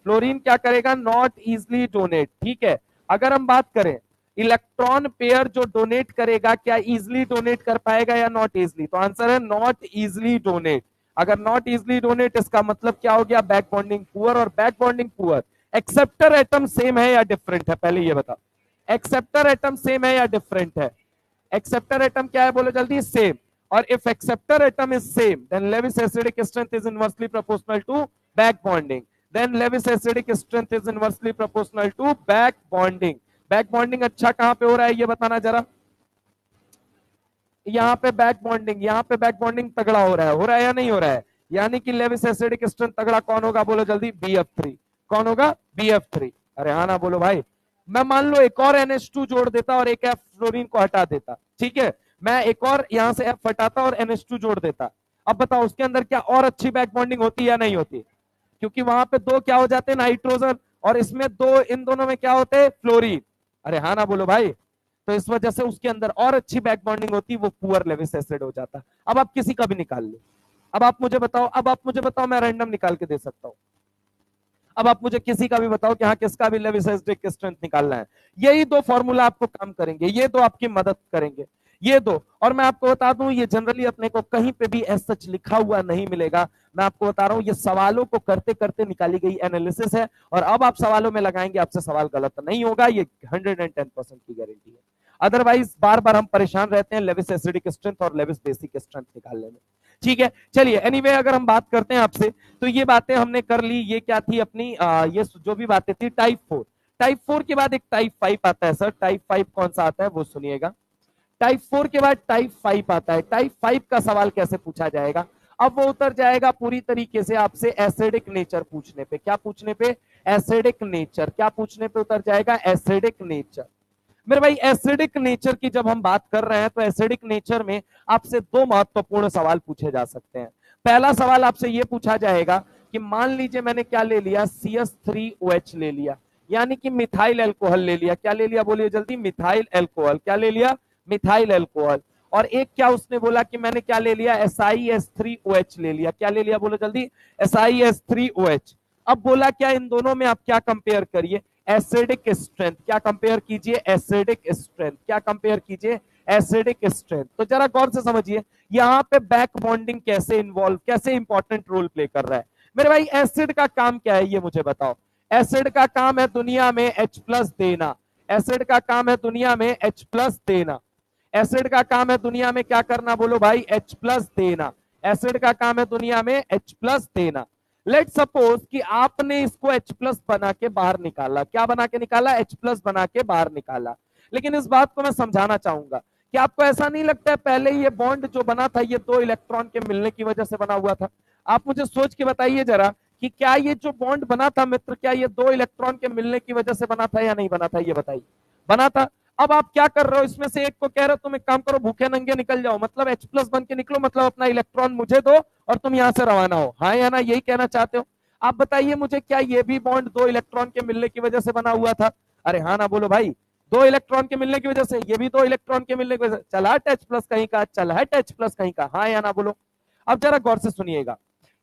फ्लोरीन क्या करेगा, नॉट इजिली डोनेट, ठीक है। अगर हम बात करें इलेक्ट्रॉन पेयर जो डोनेट करेगा, क्या इजिली डोनेट कर पाएगा या नॉट इजिली, तो आंसर है नॉट इजिली डोनेट। अगर नॉट इजिली डोनेट, इसका मतलब क्या हो गया, बैक बॉन्डिंग पुअर, और back bonding poor. Acceptor atom same है या डिफरेंट है, पहले ये बताओ, एक्सेप्टर एटम सेम है या डिफरेंट है। एक्सेप्टर एटम क्या है, बोलो जल्दी, सेम। और if acceptor atom is same, then Lewis acidic strength is inversely proportional to back bonding. then Lewis acidic strength is inversely proportional to back bonding। Back bonding अच्छा कहां पे हो रहा है, ये बताना जरा। यहाँ पे बैक बॉन्डिंग, यहाँ पे बैक बॉन्डिंग तगड़ा हो रहा है या नहीं हो रहा है। यानी कि लेविस एसिडिक स्ट्रेंथ तगड़ा कौन होगा, बोलो जल्दी, BF3। कौन होगा, BF3। अरे हाँ ना बोलो भाई। मैं मान लो एक और NH2 जोड़ देता और एक F फ्लोरीन को हटा देता, ठीक है, मैं एक और यहां से F हटाता और NH2 जोड़ देता। अब बताओ उसके अंदर क्या और अच्छी बैक बॉन्डिंग होती या नहीं होती, क्योंकि वहां पे दो क्या हो जाते हैं, नाइट्रोजन, और इसमें दो, इन दोनों में क्या होते हैं, फ्लोरीन। अरे हाँ ना बोलो भाई। तो इस वजह से उसके अंदर और अच्छी बैक बॉन्डिंग होती, वो पुअर लेविस एसिड हो जाता। अब आप किसी का भी निकाल लो, अब आप मुझे बताओ, अब आप मुझे बताओ, मैं रैंडम निकाल के दे सकता हूं। अब आप मुझे किसी का भी बताओ कि हाँ किसका भी लेविस एसिडिक स्ट्रेंथ निकालना है। यही दो फॉर्मूला आपको काम करेंगे, ये दो आपकी मदद करेंगे। ये दो। और मैं आपको बता दूं ये जनरली अपने को कहीं पे भी एज सच लिखा हुआ नहीं मिलेगा, मैं आपको बता रहा हूं ये सवालों को करते करते निकाली गई एनालिसिस है, और अब आप सवालों में लगाएंगे आपसे सवाल गलत नहीं होगा, ये 110% की गारंटी है। अदरवाइज बार बार हम परेशान रहते हैं लेविस एसिडिक स्ट्रेंथ और लेविस बेसिक स्ट्रेंथ निकालने में। ठीक है, चलिए एनीवे अगर हम बात करते हैं आपसे, तो ये बातें हमने कर ली, ये क्या थी अपनी ये जो भी बातें थी टाइप 4। टाइप 4 के बाद एक टाइप 5 आता है सर, टाइप 5 कौन सा आता है वो सुनिएगा। टाइप 4 के बाद टाइप 5 आता है। टाइप 5 का सवाल कैसे पूछा जाएगा, अब वो उतर जाएगा पूरी तरीके से आपसे एसिडिक नेचर पूछने पे। क्या पूछने पे? Acidic nature. क्या पूछने पे उतर जाएगा? Acidic nature. मेरे भाई एसिडिक नेचर की जब हम बात कर रहे हैं तो एसिडिक नेचर में आपसे दो महत्वपूर्ण सवाल पूछे जा सकते हैं। पहला सवाल आपसे यह पूछा जाएगा कि मान लीजिए मैंने क्या ले लिया, CH3OH ले लिया, यानी कि मिथाइल अल्कोहल ले लिया। क्या ले लिया बोलिए जल्दी? Methyl alcohol. क्या ले लिया? Methyl alcohol. और एक क्या उसने बोला कि मैंने क्या ले लिया? SiS3OH ले लिया। क्या ले लिया बोलो जल्दी? SiS3OH। अब बोला क्या इन दोनों में आप क्या कंपेयर करिए? Acidic strength. क्या कंपेयर कीजिए? Acidic strength. क्या कंपेयर कीजिए? Acidic strength. तो जरा गौर से समझिए यहां पे बैक बॉन्डिंग कैसे इन्वॉल्व, कैसे इंपॉर्टेंट रोल प्ले कर रहा है। मेरे भाई एसिड का काम क्या है ये मुझे बताओ। एसिड का काम है दुनिया में H+ देना। एसिड का काम है दुनिया में H+ देना। एसिड का काम है दुनिया में क्या करना बोलो भाई? H+ देना। एसिड का काम है दुनिया में H+ देना। लेट सपोज कि आपने इसको H+ बना के बाहर निकाला। क्या बना के निकाला? H+ बना के बाहर निकाला। लेकिन इस बात को मैं समझाना चाहूंगा कि आपको ऐसा नहीं लगता है पहले ये बॉन्ड जो बना था ये दो इलेक्ट्रॉन के मिलने की वजह से बना हुआ था? आप मुझे सोच के बताइए जरा कि क्या ये जो बॉन्ड बना था मित्र, क्या ये दो इलेक्ट्रॉन के मिलने की वजह से बना था या नहीं बना था? ये बताइए। बना था। अब आप क्या कर रहे हो, इसमें से एक को कह रहे हो तुम एक काम करो भूखे नंगे निकल जाओ, मतलब H+ बन के निकलो, मतलब अपना इलेक्ट्रॉन मुझे दो और तुम यहां से रवाना हो। हाँ या ना, यही कहना चाहते हो? आप बताइए मुझे क्या ये भी बॉन्ड दो इलेक्ट्रॉन के मिलने की वजह से बना हुआ था? अरे हाँ ना बोलो भाई। दो इलेक्ट्रॉन के मिलने की वजह से, ये भी दो इलेक्ट्रॉन के मिलने की वजह से। चल हट H+ कहीं का, चल हट H+ कहीं का। हाँ या ना बोलो। अब जरा गौर से सुनिएगा,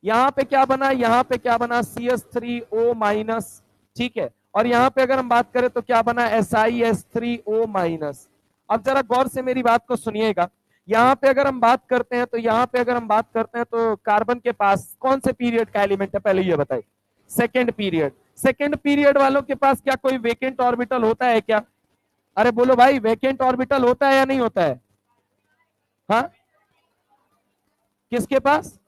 यहां पे क्या बना, यहां पे क्या बना? CH3O-। ठीक है, और यहां पे अगर हम बात करें तो क्या बना? SiS3O-। अब जरा गौर से मेरी बात को सुनिएगा, यहां पे अगर हम बात करते हैं तो यहां पे अगर हम बात करते हैं तो कार्बन के पास कौन से पीरियड का एलिमेंट है पहले ये बताइए? Second period. सेकेंड पीरियड वालों के पास क्या कोई वेकेंट ऑर्बिटल होता है क्या? अरे बोलो भाई, वेकेंट ऑर्बिटल होता है या नहीं होता है? हाँ, किसके पास?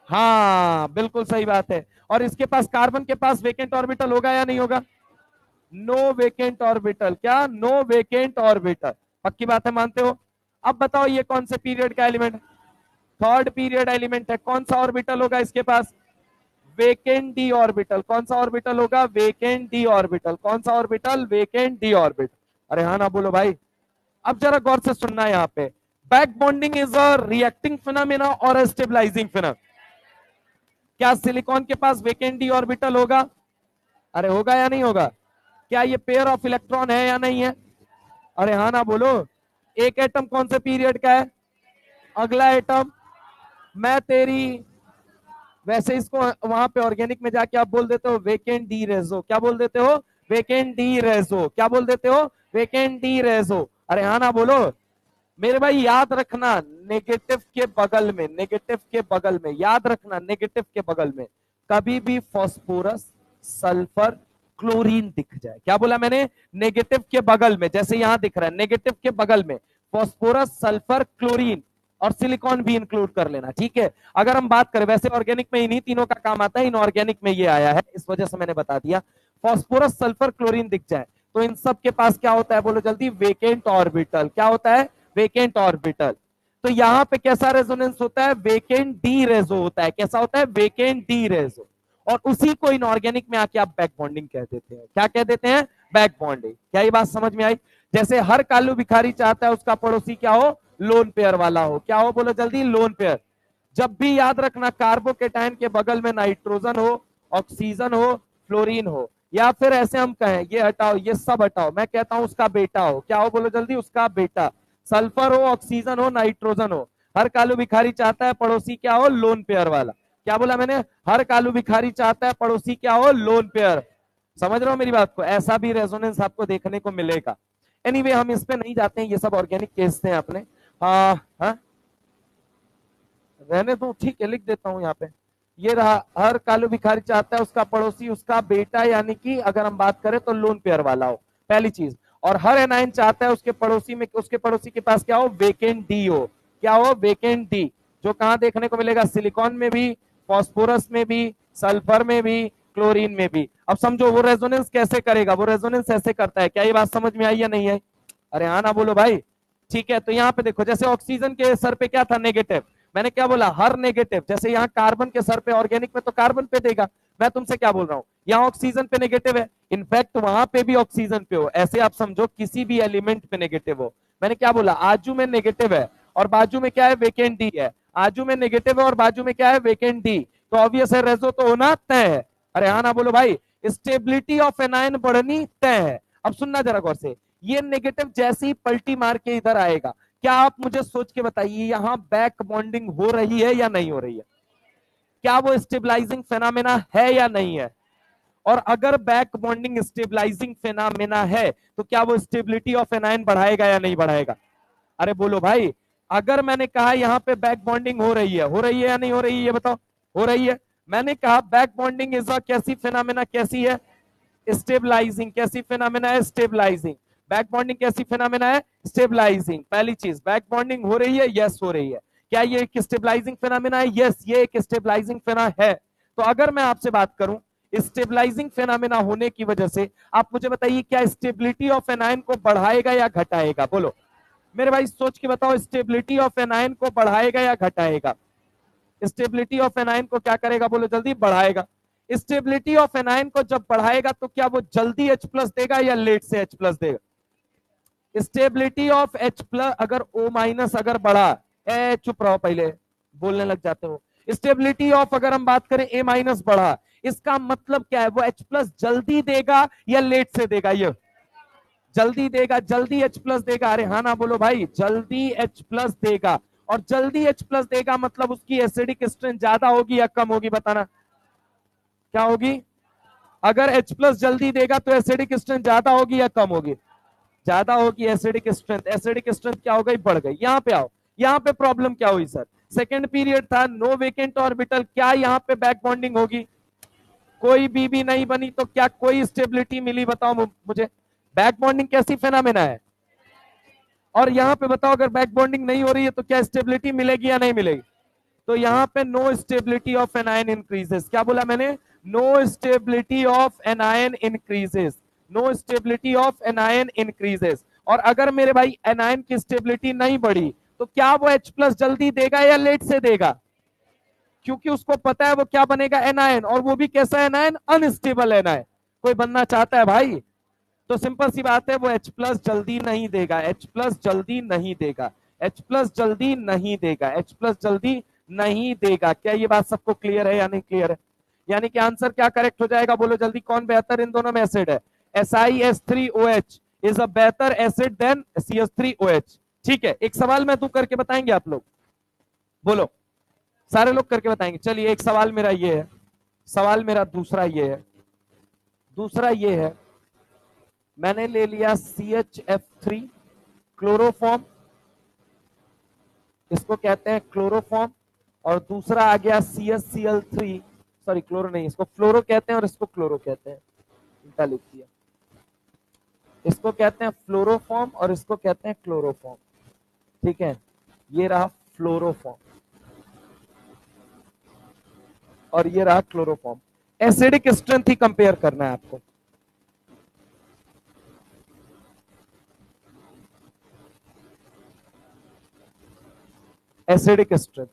हाँ बिल्कुल सही बात है। और इसके पास, कार्बन के पास वेकेंट ऑर्बिटल होगा या नहीं होगा? No vacant orbital. क्या? No vacant orbital. पक्की बात है, मानते हो? अब बताओ ये कौन से पीरियड का एलिमेंट? थर्ड पीरियड एलिमेंट है। कौन सा ऑर्बिटल होगा इसके पास? Vacant D orbital. कौन सा ऑर्बिटल होगा? Vacant D orbital. कौन सा ऑर्बिटल? Vacant D orbital. अरे हाँ ना बोलो भाई। अब जरा गौर से सुनना है यहाँ पे, back bonding is a reacting phenomena और अ स्टेबलाइजिंग फिनोमेना। क्या सिलिकॉन के पास वेकेंट डी ऑर्बिटल होगा? अरे होगा या नहीं होगा? क्या ये पेयर ऑफ इलेक्ट्रॉन है या नहीं है? अरे हाँ ना बोलो। एक एटम कौन से पीरियड का है? अगला एटम। मैं तेरी, वैसे इसको वहां पे ऑर्गेनिक में जाके आप बोल देते हो वेकेंट डी रेजो। क्या बोल देते हो? वेकेंट डी रेजो। क्या बोल देते हो? वेकेंट डी रेजो। अरे हाँ ना बोलो। मेरे भाई याद रखना, नेगेटिव के बगल में, नेगेटिव के बगल में याद रखना, नेगेटिव के बगल में कभी भी फास्फोरस, सल्फर, क्लोरीन दिख जाए। क्या बोला मैंने? नेगेटिव के बगल में, जैसे यहां दिख रहा है नेगेटिव के बगल में फास्फोरस, सल्फर, क्लोरीन और सिलिकॉन भी इंक्लूड कर लेना। ठीक है, अगर हम बात करें, वैसे ऑर्गेनिक में इन्हीं तीनों का काम आता है, इनऑर्गेनिक में ये आया है, इस वजह से मैंने बता दिया। फास्फोरस, सल्फर, क्लोरीन दिख जाए तो इन सब के पास क्या होता है बोलो जल्दी? Vacant orbital. क्या होता है? Vacant orbital. तो यहां पे कैसा रेजोनेंस होता है? वेकेंट डी रेजो होता है। कैसा होता है? वेकेंट डी रेजो। और उसी को इनऑर्गेनिक में आके आप बैक बॉन्डिंग कह देते हैं। क्या कह देते हैं? Back bonding. क्या ये बात समझ में आई? जैसे हर कालू भिखारी चाहता है उसका पड़ोसी क्या हो? लोन पेयर वाला हो। क्या हो बोलो जल्दी? Lone pair. जब भी याद रखना कार्बोकेटाइन के बगल में नाइट्रोजन हो, ऑक्सीजन हो, फ्लोरीन हो, या फिर ऐसे हम कहें ये हटाओ, ये सब हटाओ, मैं कहता हूं उसका बेटा हो। क्या हो बोलो जल्दी? उसका बेटा। सल्फर हो, ऑक्सीजन हो, नाइट्रोजन हो, हर कालू भिखारी चाहता है पड़ोसी क्या हो? लोन पेयर वाला। क्या बोला मैंने? हर कालू भिखारी चाहता है पड़ोसी क्या हो? Lone pair. समझ रहे हो मेरी बात को? ऐसा भी रेजोनेंस आपको देखने को मिलेगा। एनीवे हम इस पे नहीं जाते हैं, ये सब ऑर्गेनिक केस थे अपने। हाँ हाँ, रहने दो, ठीक है, लिख देता हूं यहाँ पे। ये रहा, हर कालू भिखारी चाहता है उसका पड़ोसी उसका बेटा, यानी कि अगर हम बात करें तो लोन पेयर वाला हो, पहली चीज। और हर एनाइन चाहता है उसके पड़ोसी के पास क्या हो, वेकेंट डी हो। क्या हो, वेकेंट डी। जो कहां देखने को मिलेगा, सिलिकॉन में भी, फॉस्फोरस में भी, सल्फर में भी, क्लोरीन में भी। अब समझो वो रेजोनेंस कैसे करेगा, वो रेजोनेंस ऐसे करता है। क्या ये बात समझ में आई या नहीं है? अरे हाँ ना बोलो भाई। ठीक है, तो यहाँ पे देखो, जैसे ऑक्सीजन के सर पे क्या था, नेगेटिव। मैंने क्या बोला, हर नेगेटिव, जैसे यहाँ कार्बन के सर पे ऑर्गेनिक में तो कार्बन पे देगा। मैं तुमसे क्या बोल रहा हूँ, यहाँ ऑक्सीजन पे नेगेटिव है, इनफैक्ट वहां पे भी ऑक्सीजन पे हो, ऐसे आप समझो किसी भी एलिमेंट पे नेगेटिव हो। मैंने क्या बोला, आजू में नेगेटिव है और बाजू में क्या है, वेकेंट डी है। आजू में नेगेटिव है और बाजू में क्या है, वेकेंट डी। तो ऑब्वियस है, रेजो तो होना तय है। अरे हाँ ना बोलो भाई। स्टेबिलिटी ऑफ एनायन बढ़नी तय है। अब सुनना जरा गौर से, ये नेगेटिव जैसे ही पलटी मार के इधर आएगा, क्या आप मुझे सोच के बताइए, यहां बैक बॉन्डिंग हो रही है या नहीं हो रही है? क्या वो स्टेबलाइजिंग फेनामेना है या नहीं है? और अगर बैक बॉन्डिंग स्टेबलाइजिंग फेनामेना है, तो क्या वो स्टेबिलिटी ऑफ एनायन बढ़ाएगा या नहीं बढ़ाएगा? अरे बोलो भाई। अगर मैंने कहा यहां पे बैक बॉन्डिंग हो रही है या नहीं हो रही है, ये बताओ। हो रही है। मैंने कहा बैक बॉन्डिंग इज अ कैसी फेनामेना, कैसी है, स्टेबलाइजिंग। कैसी फिनोमेना है, स्टेबलाइजिंग। बैक बॉन्डिंग कैसी फिनोमेना है, स्टेबलाइजिंग। पहली चीज, बैक बॉन्डिंग हो रही है, यस हो रही है। क्या ये एक स्टेबलाइजिंग फिनोमेना है? यस, ये एक स्टेबलाइजिंग फिना है। तो अगर मैं आपसे बात करूं स्टेबलाइजिंग फिनोमेना होने की वजह से, आप मुझे बताइए क्या स्टेबिलिटी ऑफ एनायन को बढ़ाएगा या घटाएगा? बोलो मेरे भाई, सोच के बताओ, स्टेबिलिटी ऑफ एनायन को बढ़ाएगा या घटाएगा? स्टेबिलिटी ऑफ एनायन को क्या करेगा, बोलो जल्दी, बढ़ाएगा। स्टेबिलिटी ऑफ एनायन को जब बढ़ाएगा तो क्या वो जल्दी H प्लस देगा या लेट से H प्लस देगा? स्टेबिलिटी ऑफ H प्लस, अगर O माइनस अगर बढ़ा, चुप रहो पहले, बोलने लग जाते हो। स्टेबिलिटी ऑफ अगर हम बात करें A माइनस बढ़ा, इसका मतलब क्या है, वो H प्लस जल्दी देगा या लेट से देगा? ये जल्दी देगा, जल्दी H प्लस देगा। अरे हाँ ना बोलो भाई, जल्दी H प्लस देगा। और जल्दी H प्लस देगा मतलब उसकी एसिडिक स्ट्रेंथ ज्यादा होगी या कम होगी, बताना क्या होगी? अगर H प्लस जल्दी देगा तो एसिडिक स्ट्रेंथ ज्यादा होगी या कम होगी? ज्यादा होगी एसिडिक स्ट्रेंथ। एसिडिक स्ट्रेंथ क्या हो गई, बढ़ गई। यहाँ पे आओ, यहाँ पे प्रॉब्लम क्या हुई सर, सेकेंड पीरियड था, नो वेकेंट ऑर्बिटल, क्या यहाँ पे बैक बॉन्डिंग होगी? कोई बीबी नहीं बनी, तो क्या कोई स्टेबिलिटी मिली, बताओ मुझे। बैक बॉन्डिंग कैसी फेनामेना है? और यहाँ पे बताओ, अगर बैक बॉन्डिंग नहीं हो रही है तो क्या स्टेबिलिटी मिलेगी या नहीं मिलेगी? तो यहाँ पे no stability of anion increases. क्या बोला मैंने? No stability of anion increases. No stability of anion increases. और अगर मेरे भाई एनायन की स्टेबिलिटी नहीं बढ़ी, तो क्या वो H प्लस जल्दी देगा या लेट से देगा? क्योंकि उसको पता है वो क्या बनेगा, एनायन, और वो भी कैसा एनायन, अनस्टेबल एनायन। कोई बनना चाहता है भाई? तो सिंपल सी बात है, वो H प्लस जल्दी नहीं देगा, H प्लस जल्दी नहीं देगा, H प्लस जल्दी नहीं देगा, H प्लस जल्दी नहीं देगा। क्या ये बात सबको क्लियर है या नहीं क्लियर है? यानी कि आंसर क्या करेक्ट हो जाएगा, बोलो जल्दी, कौन बेहतर इन दोनों में एसिड है? SiS3OH इज अ बेहतर एसिड देन CH3OH। ठीक है, एक सवाल मैं तू करके बताएंगे आप लोग, बोलो, सारे लोग करके बताएंगे। चलिए, एक सवाल मेरा ये है, सवाल मेरा दूसरा ये है, दूसरा ये है, मैंने ले लिया CHF3 क्लोरोफॉर्म, इसको कहते हैं क्लोरोफॉर्म, और दूसरा आ गया CHCl3, सॉरी क्लोरो नहीं, इसको फ्लोरो कहते हैं और इसको क्लोरो कहते हैं, उल्टा लिख दिया। इसको कहते हैं फ्लोरोफॉर्म और इसको कहते हैं क्लोरोफॉर्म। ठीक है, ये रहा फ्लोरोफॉर्म और ये रहा क्लोरोफॉर्म। एसिडिक स्ट्रेंथ ही कंपेयर करना है आपको। एसिडिक स्ट्रेंथ,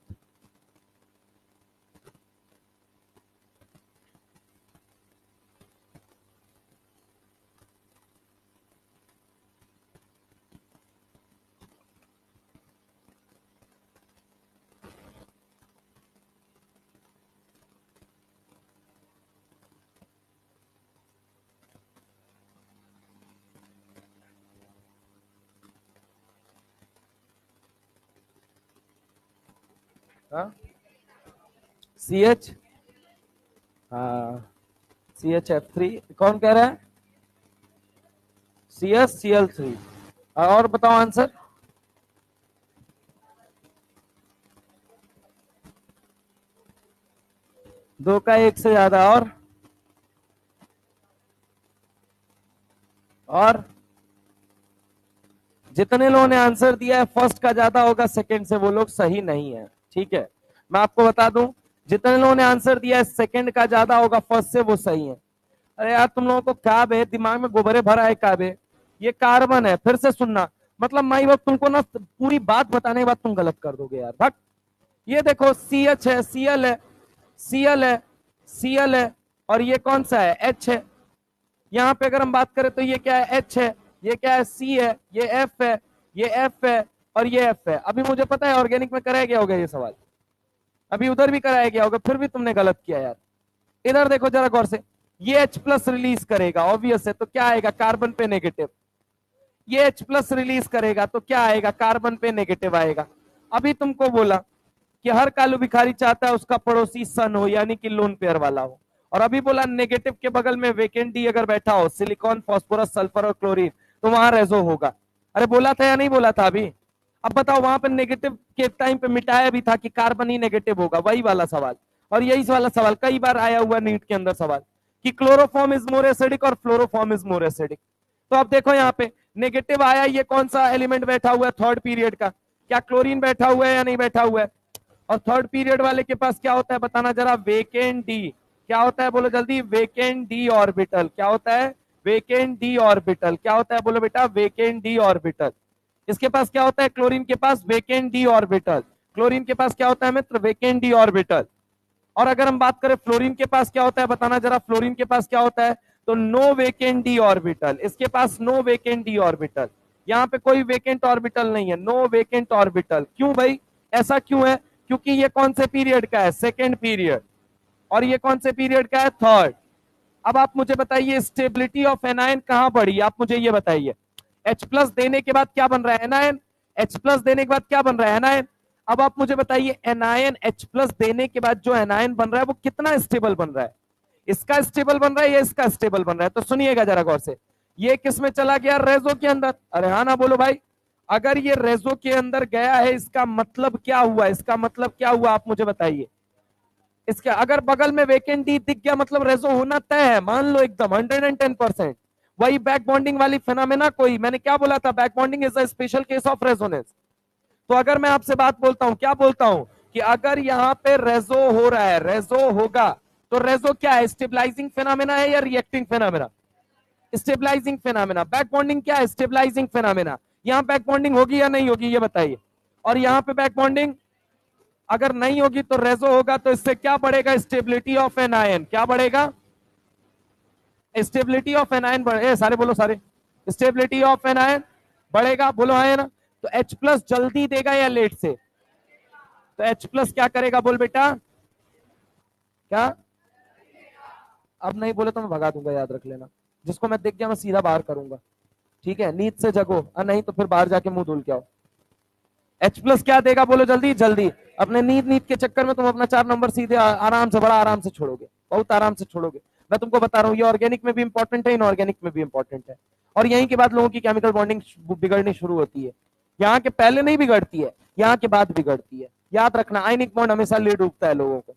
CH, हाँ, CHF3, कौन कह रहा है? CHCl3। और बताओ आंसर। दो का एक से ज्यादा और जितने लोगों ने आंसर दिया है फर्स्ट का ज्यादा होगा सेकंड से, वो लोग सही नहीं है। ठीक है, मैं आपको बता दूं, जितने लोगों ने आंसर दिया है सेकंड का ज्यादा होगा फर्स्ट से, वो सही है। अरे यार तुम लोगों को क्या बे, दिमाग में गोबरे भरा है क्या बे? ये कार्बन है, फिर से सुनना। मतलब माई बाप तुमको ना पूरी बात बताने के बाद तुम गलत कर दोगे यार, भट। ये देखो सी एच है, सीएल है, सीएल है, सीएल है, और ये कौन सा है, एच है। यहाँ पे अगर हम बात करें तो ये क्या है, एच है, ये क्या है, सी है, ये एफ है, ये एफ है, और ये एफ है। अभी मुझे पता है ऑर्गेनिक में कराया गया होगा ये सवाल, अभी उधर भी कराया गया होगा, फिर भी तुमने गलत किया यार। इधर देखो जरा गौर से, ये H प्लस रिलीज करेगा, ऑब्वियस है, तो क्या आएगा, कार्बन पे नेगेटिव। ये H प्लस रिलीज करेगा तो क्या आएगा, कार्बन पे नेगेटिव आएगा। अभी तुमको बोला कि हर कालू भिखारी चाहता है उसका पड़ोसी सन हो, यानी कि लोन पेयर वाला हो। और अभी बोला नेगेटिव के बगल में वेकेंट डी अगर बैठा हो, सिलिकॉन, फास्फोरस, सल्फर और क्लोरीन, तो वहां रेजो होगा। अरे बोला था या नहीं बोला था अभी? अब बताओ, वहां पर नेगेटिव के टाइम पे मिटाया भी था कि कार्बन ही नेगेटिव होगा, वही वाला सवाल। और यही वाला सवाल कई बार आया हुआ नीट के अंदर सवाल, कि क्लोरोफॉर्म इज मोर एसिडिक और फ्लोरोफॉर्म इज मोर एसिडिक। तो अब देखो यहाँ पे नेगेटिव आया, ये कौन सा एलिमेंट बैठा हुआ है थर्ड पीरियड का, क्या क्लोरीन बैठा हुआ है या नहीं बैठा हुआ है? और थर्ड पीरियड वाले के पास क्या होता है बताना जरा, वेकेंट डी। क्या होता है बोलो जल्दी, वेकेंट डी ऑर्बिटल। क्या होता है, वेकेंट डी ऑर्बिटल। क्या होता है बोलो बेटा, वेकेंट डी ऑर्बिटल। इसके पास क्या होता है, क्लोरीन के पास वेकेंट डी ऑर्बिटल। क्लोरीन के पास क्या होता है मित्र, वेकेंट डी ऑर्बिटल। और अगर हम बात करें फ्लोरीन के पास क्या होता है बताना जरा, फ्लोरीन के पास क्या होता है, तो नो वेकेंट डी ऑर्बिटल। इसके पास नो वेकेंट डी ऑर्बिटल, यहाँ पे कोई वेकेंट ऑर्बिटल नहीं है, नो वेकेंट ऑर्बिटल। क्यों भाई, ऐसा क्यों है? क्योंकि ये कौन से पीरियड का है, सेकेंड पीरियड, और ये कौन से पीरियड का है, थर्ड। अब आप मुझे बताइए स्टेबिलिटी ऑफ एनायन कहां बढ़ी, आप मुझे ये बताइए। H प्लस देने के बाद क्या बन रहा है, एनायन। H प्लस देने के बाद क्या बन रहा है, एनायन। अब आप मुझे बताइए एनायन H प्लस देने के बाद जो एनायन बन रहा है वो कितना स्टेबल बन रहा है, इसका स्टेबल बन रहा है या इसका स्टेबल बन रहा है? तो सुनिएगा जरा गौर से, ये किस में चला गया, रेजो के अंदर। अरे हाँ ना बोलो भाई, अगर ये रेजो के अंदर गया है इसका मतलब क्या हुआ, इसका मतलब क्या हुआ आप मुझे बताइए। इसके अगर बगल में वेकेंट डी दिख गया मतलब रेजो होना तय है, मान लो एकदम 110%। वही बैक बॉन्डिंग वाली फिनोमेना, कोई मैंने क्या बोला था, back bonding is a special case of resonance. तो अगर मैं आपसे बात बोलता हूं, क्या बोलता हूं, कि अगर यहाँ पे रेजो हो रहा है, रेजो होगा, तो रेजो क्या है, स्टेबलाइजिंग फिनोमेना है या reacting phenomena? Stabilising phenomena. Back bonding क्या है, स्टेबलाइजिंग फिनोमेना। यहाँ बैक बॉन्डिंग होगी या नहीं होगी ये बताइए। और यहाँ पे बैक बॉन्डिंग अगर नहीं होगी तो रेजो होगा, तो इससे क्या बढ़ेगा, स्टेबिलिटी ऑफ एन आयन। क्या बढ़ेगा, स्टेबिलिटी ऑफ एन आयन बढ़े, सारे बोलो सारे, स्टेबिलिटी ऑफ एन आयन बढ़ेगा, बोलो है ना। तो H प्लस जल्दी देगा या लेट से, तो H प्लस क्या करेगा बोल बेटा, क्या? अब नहीं बोले तो मैं भगा दूंगा, याद रख लेना। जिसको मैं दिख गया मैं सीधा बाहर करूंगा, ठीक है, नींद से जगो, और नहीं तो फिर बाहर जाके मुंह धुल के आओ। H प्लस क्या देगा बोलो जल्दी जल्दी। अपने नींद नींद के चक्कर में तुम अपना 4 नंबर सीधे आराम से, बड़ा आराम से छोड़ोगे, बहुत आराम से छोड़ोगे। मैं तुमको बता रहा हूँ, ये ऑर्गेनिक में भी इंपॉर्टेंट है, इनऑर्गेनिक में भी इंपॉर्टेंट है। और यहीं के बाद लोगों की केमिकल बॉन्डिंग बिगड़नी शुरू होती है। यहाँ के पहले नहीं बिगड़ती है, यहाँ के बाद बिगड़ती है। याद रखना, आयनिक बॉन्ड हमेशा लीड उठता है लोगों को।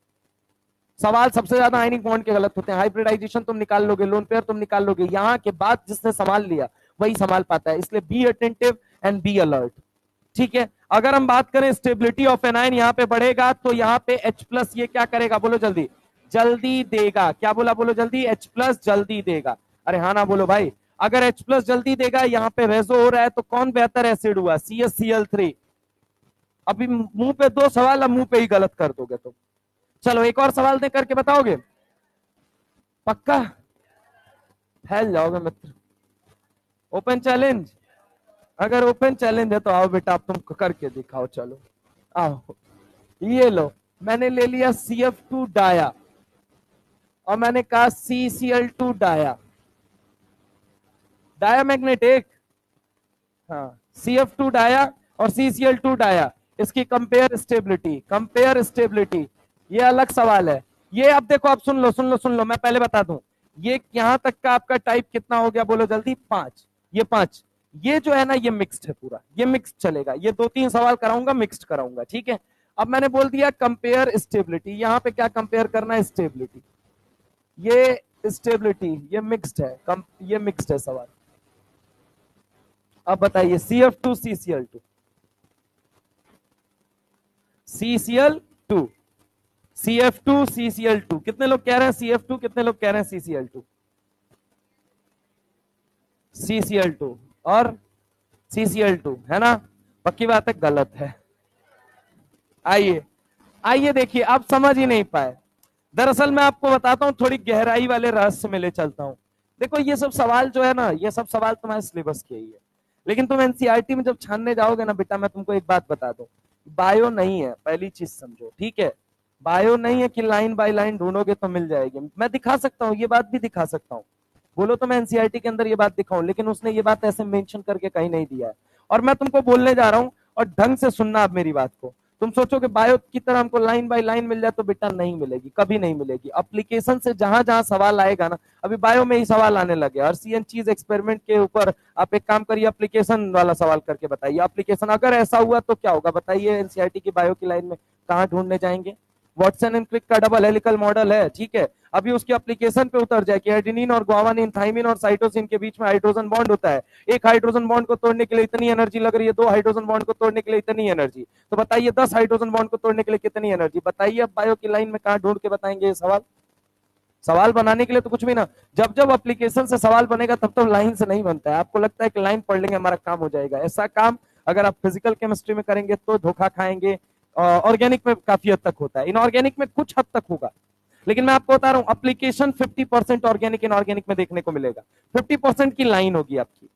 सवाल सबसे ज्यादा आयनिक बॉन्ड के गलत होते हैं। हाइब्रिडाइजेशन तुम निकाल लोगे, लोन पेयर तुम निकाल लोगे, यहाँ के बाद जिसने संभाल लिया वही संभाल पाता है। इसलिए be attentive and be alert, ठीक है। अगर हम बात करें स्टेबिलिटी ऑफ एनायन यहाँ पे बढ़ेगा, तो यहाँ पे H प्लस ये क्या करेगा बोलो जल्दी, जल्दी देगा। क्या बोला बोलो जल्दी, H प्लस जल्दी देगा। अरे हाँ ना बोलो भाई, अगर H प्लस जल्दी देगा, यहाँ पे रेजो हो रहा है, तो कौन बेहतर एसिड हुआ, CH-Cl3। अभी मुंह पे 2 सवाल, अब मुंह पे ही गलत कर दोगे तुम। चलो एक और सवाल दे करके बताओगे, पक्का फैल जाओगे मित्र। ओपन चैलेंज, अगर ओपन चैलेंज है तो आओ बेटा, आप तुम करके दिखाओ, चलो आओ। ये लो, मैंने ले लिया CF2 डाया, और मैंने कहा CCl2 डाया, डाया मैग्नेटिक, हाँ, CF2 डाया और CCl2 डाया। इसकी कंपेयर स्टेबिलिटी, कंपेयर स्टेबिलिटी, ये अलग सवाल है। ये अब देखो, अब सुन लो सुन लो सुन लो, मैं पहले बता दूं, ये यहां तक का आपका टाइप कितना हो गया बोलो जल्दी, 5। ये 5, ये जो है ना ये मिक्स्ड है पूरा, ये मिक्स्ड चलेगा, ये 2-3 सवाल कराऊंगा मिक्स्ड कराऊंगा, ठीक है। अब मैंने बोल दिया कंपेयर स्टेबिलिटी, यहां पे क्या कंपेयर करना है, स्टेबिलिटी, ये स्टेबिलिटी, ये मिक्स्ड है, ये मिक्स्ड है सवाल। अब बताइए CF2 CCl2, CCl2, CF2 CCl2, कितने लोग कह रहे हैं CF2, कितने लोग कह रहे हैं CCl2? CCl2 और CCl2 है ना, पक्की बात है, गलत है। आइए आइए देखिए, आप समझ ही नहीं पाए। दरअसल मैं आपको बताता हूं, थोड़ी गहराई वाले रहस्य में ले चलता हूं। देखो ये सब सवाल जो है ना, ये सब सवाल तुम्हारे सिलेबस के ही है, लेकिन तुम एनसीईआरटी में जब छानने जाओगे ना बेटा, मैं तुमको एक बात बता दूं, बायो नहीं है, पहली चीज समझो, ठीक है। बायो नहीं है कि लाइन बाय लाइन ढूंढोगे तो मिल जाएगी, मैं दिखा सकता हूँ, ये बात भी दिखा सकता हूँ, बोलो तो मैं एनसीईआरटी के अंदर ये बात दिखाऊं, लेकिन उसने ये बात ऐसे मेंशन करके कहीं नहीं दिया है। और मैं तुमको बोलने जा रहा हूं, और ढंग से सुनना आप मेरी बात को। तुम सोचोगे बायो की तरह हमको लाइन बाय लाइन मिल जाए, तो बेटा नहीं मिलेगी, कभी नहीं मिलेगी। एप्लीकेशन से जहां जहां सवाल आएगा ना, अभी बायो में ही सवाल आने लगे, हर सीएन चीज एक्सपेरिमेंट के ऊपर आप एक काम करिए, एप्लीकेशन वाला सवाल करके बताइए, एप्लीकेशन अगर ऐसा हुआ तो क्या होगा बताइए, एनसीईआरटी की बायो की लाइन में कहां ढूंढने जाएंगे। वाटसन एंड क्रिक का डबल हेलिकल मॉडल है, ठीक है, अभी उसकी एप्लीकेशन पे उतर जाए कि एडेनिन और ग्वानिन, थाइमिन और साइटोसिन के बीच में हाइड्रोजन बॉन्ड होता है, एक हाइड्रोजन बॉन्ड को तोड़ने के लिए इतनी एनर्जी लग रही है, 2 हाइड्रोजन बॉन्ड को तोड़ने के लिए इतनी एनर्जी, तो बताइए 10 हाइड्रोजन बॉन्ड को तोड़ने के लिए कितनी एनर्जी, बताइए। अब बायो की लाइन में कहां ढूंढ के बताएंगे ये सवाल, सवाल बनाने के लिए तो कुछ भी ना, जब जब एप्लीकेशन से सवाल बनेगा तब तो लाइन से नहीं बनता है। आपको लगता है कि लाइन पढ़ लेंगे हमारा काम हो जाएगा, ऐसा काम अगर आप फिजिकल केमिस्ट्री में करेंगे तो धोखा खाएंगे। ऑर्गेनिक में काफी हद तक होता है, इनऑर्गेनिक में कुछ हद तक होगा, लेकिन मैं आपको बता रहा हूं एप्लीकेशन 50% ऑर्गेनिक इनऑर्गेनिक में देखने को मिलेगा, 50% की लाइन होगी आपकी,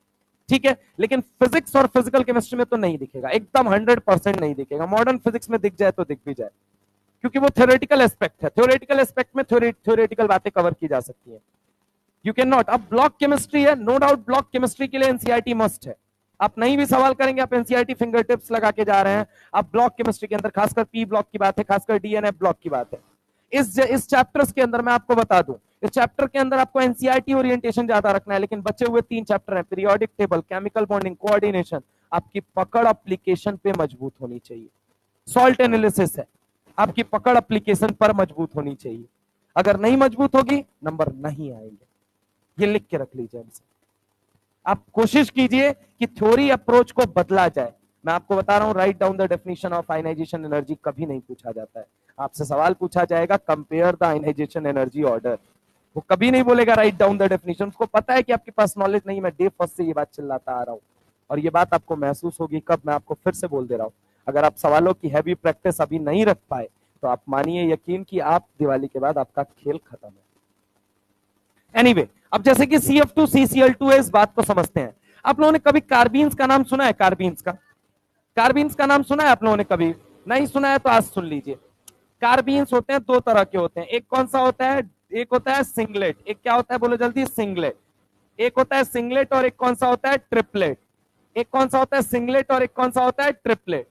ठीक है। लेकिन फिजिक्स और फिजिकल केमिस्ट्री में तो नहीं दिखेगा, एकदम 100% नहीं दिखेगा। मॉडर्न फिजिक्स में दिख जाए तो दिख भी जाए, क्योंकि वो थ्योरेटिकल एस्पेक्ट है, थ्योरेटिकल एस्पेक्ट में थ्योरेटिकल बातें कवर की जा सकती है, यू कैन नॉट। अब ब्लॉक केमिस्ट्री है, नो डाउट ब्लॉक केमिस्ट्री के लिए एनसीईआरटी मस्ट है, आप नहीं भी सवाल करेंगे, आप एनसीईआरटी फिंगर टिप्स लगा के जा रहे हैं, आप ब्लॉक केमिस्ट्री के अंदर खासकर पी ब्लॉक की बात है, खासकर डीएनए ब्लॉक की बात है। इस चैप्टर्स के अंदर मैं आपको बता दूं, इस चैप्टर के अंदर आपको एनसीईआरटी ओरिएंटेशन ज्यादा रखना है, लेकिन बचे हुए 3 चैप्टर हैं, periodic table, chemical bonding, coordination, आपकी पकड़ एप्लीकेशन पे मजबूत होनी चाहिए। सॉल्ट एनालिसिस है, आपकी पकड़ एप्लीकेशन पर मजबूत होनी चाहिए, अगर नहीं मजबूत होगी नंबर नहीं आएंगे, ये लिख के रख लीजिए हमसे। आप कोशिश कीजिए कि थ्योरी अप्रोच को बदला जाए। मैं आपको बता रहा हूं, write down the definition of ionisation energy कभी नहीं पूछा जाता है, आपसे सवाल पूछा जाएगा compare the ionisation energy order, वो कभी नहीं बोलेगा राइट डाउन द डेफिनेशन। उसको पता है कि आपके पास नॉलेज नहीं, मैं डे फर्स्ट से ये बात चिल्लाता आ रहा हूं, और ये बात आपको महसूस होगी कब, मैं आपको फिर से बोल दे रहा हूं, अगर आप सवालों की हैवी प्रैक्टिस अभी नहीं रख पाए तो आप मानिए यकीन कि आप दिवाली के बाद आपका खेल खत्म है। एनीवे, अब जैसे कि CF2 CCl2 है, इस बात को समझते हैं। आप लोगों ने कभी कार्बीन्स का नाम सुना है, कार्बीन्स का, कार्बीन्स का नाम सुना है आप लोगों ने कभी, नहीं सुना है तो आज सुन लीजिए। कार्बीन्स होते हैं 2 तरह के होते हैं, एक कौन सा होता है, एक होता है सिंगलेट, एक क्या होता है बोलो जल्दी, सिंगलेट, एक होता है सिंगलेट और एक कौन सा होता है, ट्रिपलेट, एक कौन सा होता है सिंगलेट और एक कौन सा होता है ट्रिपलेट।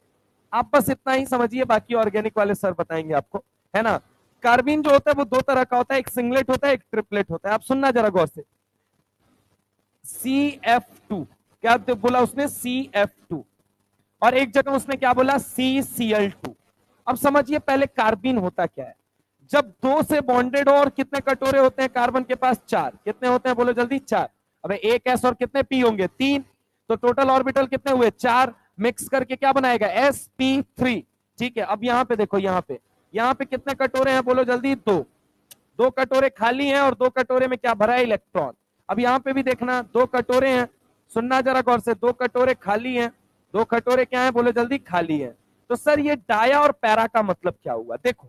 आप बस इतना ही समझिए, बाकी ऑर्गेनिक वाले सर बताएंगे आपको, है ना। कार्बिन जो होता है वो 2 तरह का होता है, एक सिंगलेट होता है, एक ट्रिपलेट होता है। आप सुनना जरा गौर से, CF2, क्या बोला उसने, CF2, और एक जगह उसने क्या बोला, CCl2। अब समझिए पहले कार्बिन होता क्या है, जब 2 से बॉन्डेड हो, और कितने कटोरे होते हैं कार्बन के पास, 4, कितने होते हैं बोलो जल्दी, 4। अबे एक S और कितने P होंगे, 3, तो टोटल ऑर्बिटल कितने हुए, 4, मिक्स करके क्या बनाएगा, sp3, ठीक है। अब यहां पे देखो, यहां पे कितने कटोरे हैं बोलो जल्दी, 2 कटोरे खाली हैं और 2 कटोरे में क्या भरा है, इलेक्ट्रॉन। अब यहां पे भी देखना 2 कटोरे हैं, सुनना जरा गौर से, 2 कटोरे खाली हैं, 2 कटोरे क्या है बोलो जल्दी, खाली है। तो सर ये डाया और पैरा का मतलब क्या हुआ, देखो,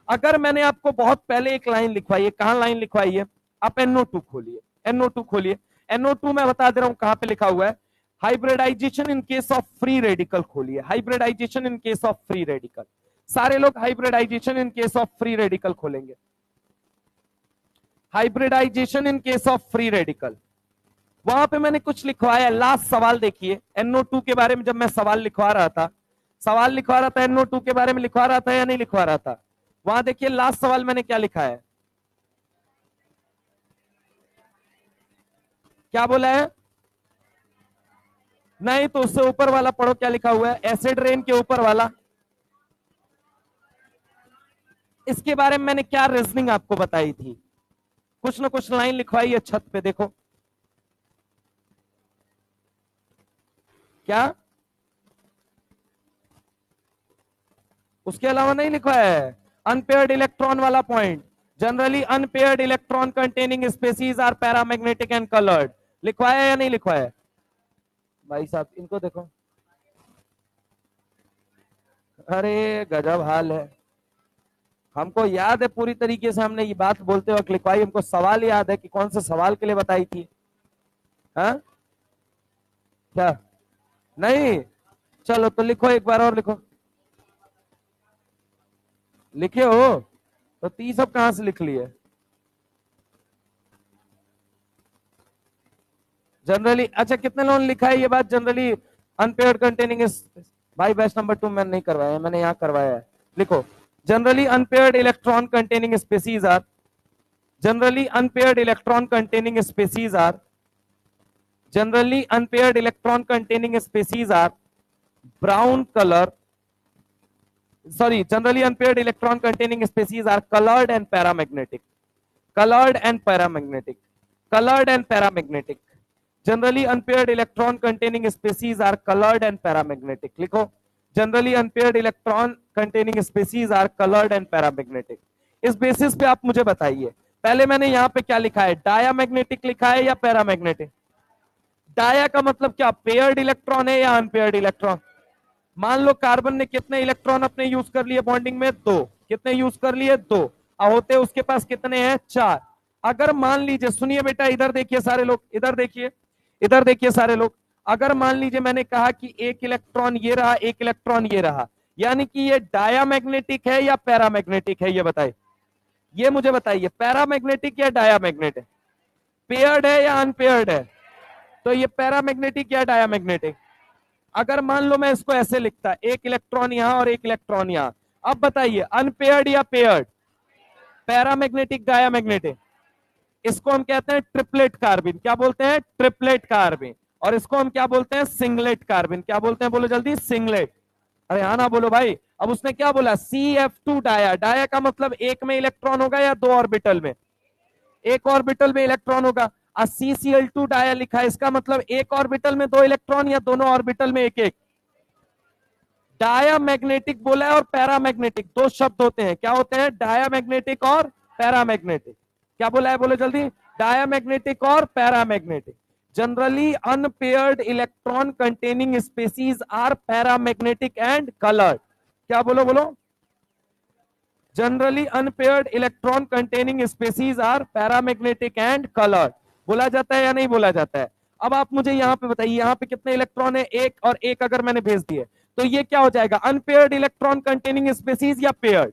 अगर मैंने आपको बहुत पहले एक लाइन लिखवाई है, कहां लाइन लिखवाई है, आप NO2 खोलिए, NO2 खोलिए, NO2 मैं बता दे रहा हूं कहां पे लिखा हुआ है, hybridisation in case of free radical खोलिए, hybridisation in case of free radical, सारे लोग hybridisation in case of free radical खोलेंगे, hybridisation in case of free radical. वहां पे मैंने कुछ लिखवाया, लास्ट सवाल देखिए, NO2 के बारे में जब मैं सवाल लिखवा रहा था, NO2 के बारे में लिखवा रहा था या नहीं लिखवा रहा था, वहां देखिए लास्ट सवाल मैंने क्या लिखा है, क्या बोला है, नहीं तो उससे ऊपर वाला पढ़ो, क्या लिखा हुआ है, एसिड रेन के ऊपर वाला। इसके बारे में मैंने क्या रीजनिंग आपको बताई थी, कुछ ना कुछ लाइन लिखवाई है छत पे, देखो क्या, उसके अलावा नहीं लिखवाया है। अनपेयर्ड इलेक्ट्रॉन वाला point, generally unpaired electron containing species are paramagnetic and coloured, लिखवाया या नहीं लिखवाया? भाई साहब इनको देखो, अरे गजब हाल है। हमको याद है पूरी तरीके से, हमने ये बात बोलते वक्त लिखवाई, हमको सवाल याद है कि कौन से सवाल के लिए बताई थी। हाँ क्या, नहीं, चलो तो लिखो एक बार और लिखो, लिखे हो तो 30 अब कहां से लिख लिए? जनरली, अच्छा कितने लोगों ने लिखा है ये बात, जनरली अनपेयर्ड कंटेनिंग इज, भाई बैच नंबर 2 मैंने नहीं करवाया है, मैंने यहाँ करवाया है, लिखो generally unpaired electron containing species are, generally unpaired electron containing species are, generally unpaired electron containing species are brown colour, sorry, generally unpaired electron containing species are colored and paramagnetic, colored and paramagnetic, colored and paramagnetic, generally unpaired electron containing species are colored and paramagnetic, लिखो generally unpaired electron containing species are colored and paramagnetic। इस बेसिस पे आप मुझे बताइए, पहले मैंने यहाँ पे क्या लिखा है, डायामैग्नेटिक लिखा है या पैरामैग्नेटिक? डाया का मतलब क्या, पेयर्ड इलेक्ट्रॉन है या अनपेयर्ड इलेक्ट्रॉन? मान लो कार्बन ने कितने इलेक्ट्रॉन अपने यूज कर लिए बॉन्डिंग में, 2, कितने यूज कर लिए, 2, और होते उसके पास कितने हैं, 4। अगर मान लीजिए, सुनिए बेटा, इधर देखिए सारे लोग, इधर देखिए, इधर देखिए सारे लोग, अगर मान लीजिए मैंने कहा कि एक इलेक्ट्रॉन ये रहा, एक इलेक्ट्रॉन ये रहा, यानी कि ये डायामैग्नेटिक है या पैरामैग्नेटिक है, ये बताइए, ये मुझे बताइए, पैरामैग्नेटिक या डायामैग्नेटिक, पेयर्ड है या अनपेयर्ड है? तो ये पैरामैग्नेटिक या डायामैग्नेटिक? अगर मान लो मैं इसको ऐसे लिखता, एक इलेक्ट्रॉन यहां और एक इलेक्ट्रॉन यहां, अब बताइए अनपेयर्ड या पेयर्ड, पैरामैग्नेटिक डायामैग्नेटिक? इसको हम कहते हैं ट्रिपलेट कार्बिन, क्या बोलते हैं, ट्रिपलेट कार्बिन, और इसको हम क्या बोलते हैं, सिंगलेट कार्बिन, क्या बोलते हैं, बोलो जल्दी, सिंगलेट। अरे हाँ ना बोलो भाई, अब उसने क्या बोला, CF2 डाया, डाया का मतलब एक में इलेक्ट्रॉन होगा या 2 ऑर्बिटल में, एक ऑर्बिटल में इलेक्ट्रॉन होगा। CCl2 डाया लिखा है, इसका मतलब एक ऑर्बिटल में 2 इलेक्ट्रॉन या दोनों ऑर्बिटल में एक एक। डायामैग्नेटिक बोला है और पैरामैग्नेटिक, 2 शब्द होते हैं, क्या होते हैं, डायामैग्नेटिक और पैरामैग्नेटिक। क्या बोला है, बोलो जल्दी, डायामैग्नेटिक और paramagnetic. Generally unpaired electron containing species are paramagnetic and coloured, क्या बोलो बोलो, generally unpaired electron containing species are paramagnetic and coloured, बोला जाता है या नहीं बोला जाता है? अब आप मुझे यहाँ पे बताइए, यहाँ पे कितने इलेक्ट्रॉन है, एक, और एक अगर मैंने भेज दिए तो ये क्या हो जाएगा, अनपेयर्ड इलेक्ट्रॉन कंटेनिंग स्पेसीज या पेयर्ड,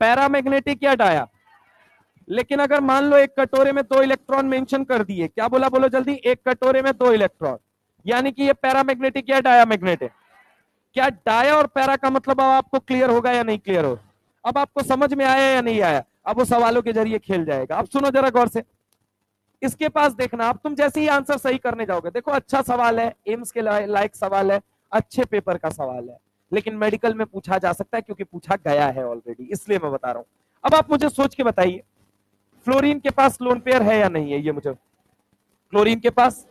पैरामैग्नेटिक या डाया? लेकिन अगर मान लो एक कटोरे में 2 इलेक्ट्रॉन मेंशन कर दिए, क्या बोला, बोलो जल्दी, एक कटोरे में 2 इलेक्ट्रॉन, यानी कि ये पैरामैग्नेटिक या डायामैग्नेटिक? क्या डाया और पैरा का मतलब अब आपको क्लियर होगा या नहीं क्लियर हो? अब आपको समझ में आया या नहीं आया? अब वो सवालों के जरिए खेल जाएगा। अब सुनो जरा गौर से, इसके पास देखना, अब तुम जैसे ही आंसर सही करने जाओगे, देखो अच्छा सवाल है, एम्स के लायक सवाल है, अच्छे पेपर का सवाल है, लेकिन मेडिकल में पूछा जा सकता है क्योंकि पूछा गया है ऑलरेडी, इसलिए मैं बता रहा हूं। अब आप मुझे सोच के बताइए, फ्लोरीन के पास लोन पेयर है या नहीं है, ये मुझे, फ्लोरीन के पास,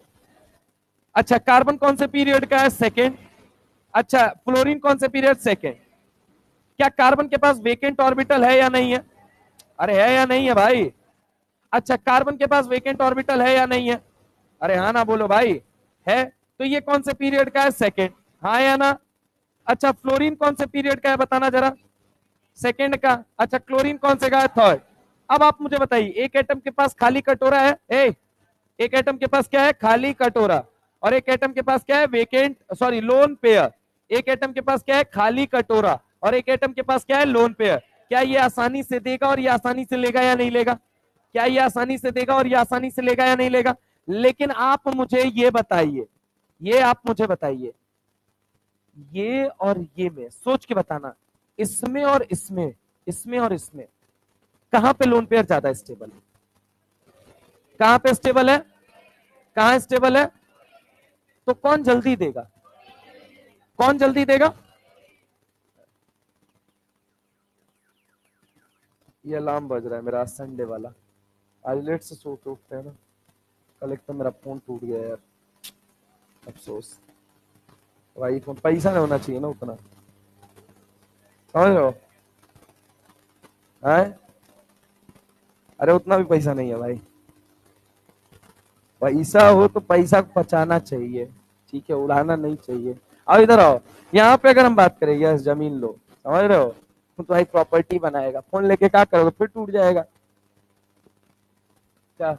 अच्छा कार्बन कौन से पीरियड का है, सेकेंड, अच्छा फ्लोरीन कौन से पीरियड, सेकेंड। क्या कार्बन के पास वेकेंट ऑर्बिटल है या नहीं है? अरे है या नहीं है भाई? अच्छा कार्बन के पास वेकेंट ऑर्बिटल है या नहीं है? अरे हाँ ना बोलो भाई, है। तो ये कौन से पीरियड का है, सेकेंड, हाँ या ना? अच्छा फ्लोरीन कौन से पीरियड का है, बताना जरा, सेकेंड का। अच्छा क्लोरीन कौन से का है, थर्ड। अब आप मुझे बताइए, एक एटम के पास खाली कटोरा है, एक एटम के पास क्या है, खाली कटोरा, और एक एटम के पास क्या है, वेकेंट, सॉरी लोन पेयर। एक एटम के पास क्या है, खाली कटोरा, और एक एटम के पास क्या है, लोन पेयर। क्या ये आसानी से देगा और ये आसानी से लेगा या नहीं लेगा? क्या ये आसानी से देगा और ये आसानी से लेगा या नहीं लेगा? लेकिन आप मुझे ये बताइए, ये आप मुझे बताइए, ये और ये में सोच के बताना, इसमें और इसमें, इसमें और इसमें, कहां पे लोन पेयर ज्यादा स्टेबल है? कहां पे स्टेबल है? कहां स्टेबल है? तो कौन जल्दी देगा? कौन जल्दी देगा? ये अलार्म बज रहा है मेरा, संडे वाला। आज लेट से सो के उठते हैं ना, कल एक तो मेरा फोन टूट गया यार, अफसोस। भाई फोन पैसा नहीं होना चाहिए ना उतना, समझ रहे हो? हैं? अरे उतना भी पैसा नहीं है भाई। पैसा हो तो पैसा को बचाना चाहिए, ठीक है, उड़ाना नहीं चाहिए। आओ इधर आओ। यहाँ पे अगर हम बात करें, यस जमीन लो, समझ रहे हो, तो तुम्हारी प्रॉपर्टी बनाएगा, फोन लेके क्या करोगे, फिर टूट जाएगा। क्या?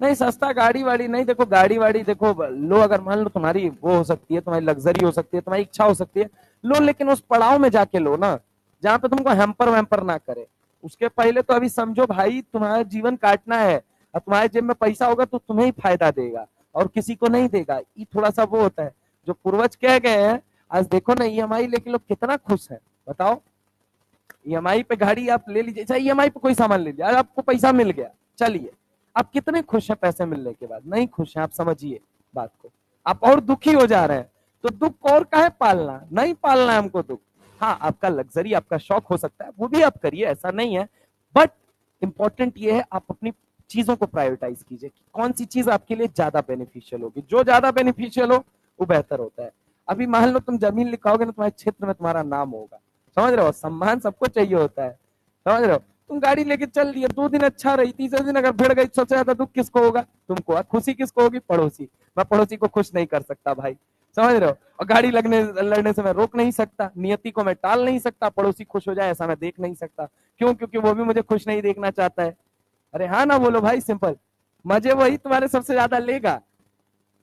नहीं, सस्ता गाड़ी वाड़ी नहीं, देखो गाड़ी वाड़ी देखो लो, अगर मान लो तुम्हारी वो हो सकती है, तुम्हारी लग्जरी हो सकती है, तुम्हारी इच्छा हो सकती है, लो, लेकिन उस पड़ाव में जाके लो ना जहाँ पे तुमको हैम्पर वैम्पर ना करे। उसके पहले तो अभी समझो भाई, तुम्हारा जीवन काटना है, और तुम्हारे जेब में पैसा होगा तो तुम्हें ही फायदा देगा और किसी को नहीं देगा। ये थोड़ा सा वो होता है जो पूर्वज कह गए हैं। आज देखो ना, ईएमआई लेके लोग कितना खुश है, बताओ। ईएमआई पे गाड़ी आप ले लीजिए, चाहे ईएमआई पे कोई सामान ले लीजिए, आज आपको पैसा मिल गया, चलिए, आप कितने खुश हैं पैसे मिलने के बाद? नहीं खुश हैं, आप समझिए बात को, आप और दुखी हो जा रहे हैं। तो दुख और काहे पालना, नहीं पालना है हमको दुख। हाँ, आपका लग्जरी, आपका शौक हो सकता है, वो भी आप करिए, ऐसा नहीं है, बट इंपॉर्टेंट ये है आप अपनी चीजों को प्रायोरिटाइज कीजिए कि कौन सी चीज आपके लिए ज्यादा बेनिफिशियल होगी। जो ज्यादा बेनिफिशियल हो वो बेहतर होता है। अभी मान लो तुम जमीन लिखाओगे ना, तुम्हारे क्षेत्र में तुम्हारा नाम होगा, समझ रहे हो, सम्मान सबको चाहिए होता है, समझ रहे हो। तुम गाड़ी लेके चल रही है, 2 दिन अच्छा रही, तीसरे दिन अगर भिड़ गई, सबसे ज्यादा दुख किसको होगा? तुमको। और खुशी किसको होगी? पड़ोसी। मैं पड़ोसी को खुश नहीं कर सकता भाई, समझ रहे हो। और गाड़ी लगने लड़ने से मैं रोक नहीं सकता, नियति को मैं टाल नहीं सकता, पड़ोसी खुश हो जाए ऐसा मैं देख नहीं सकता। क्यों? क्योंकि वो भी मुझे खुश नहीं देखना चाहता है। अरे हाँ ना बोलो भाई, सिंपल। मजे वही तुम्हारे सबसे ज्यादा लेगा।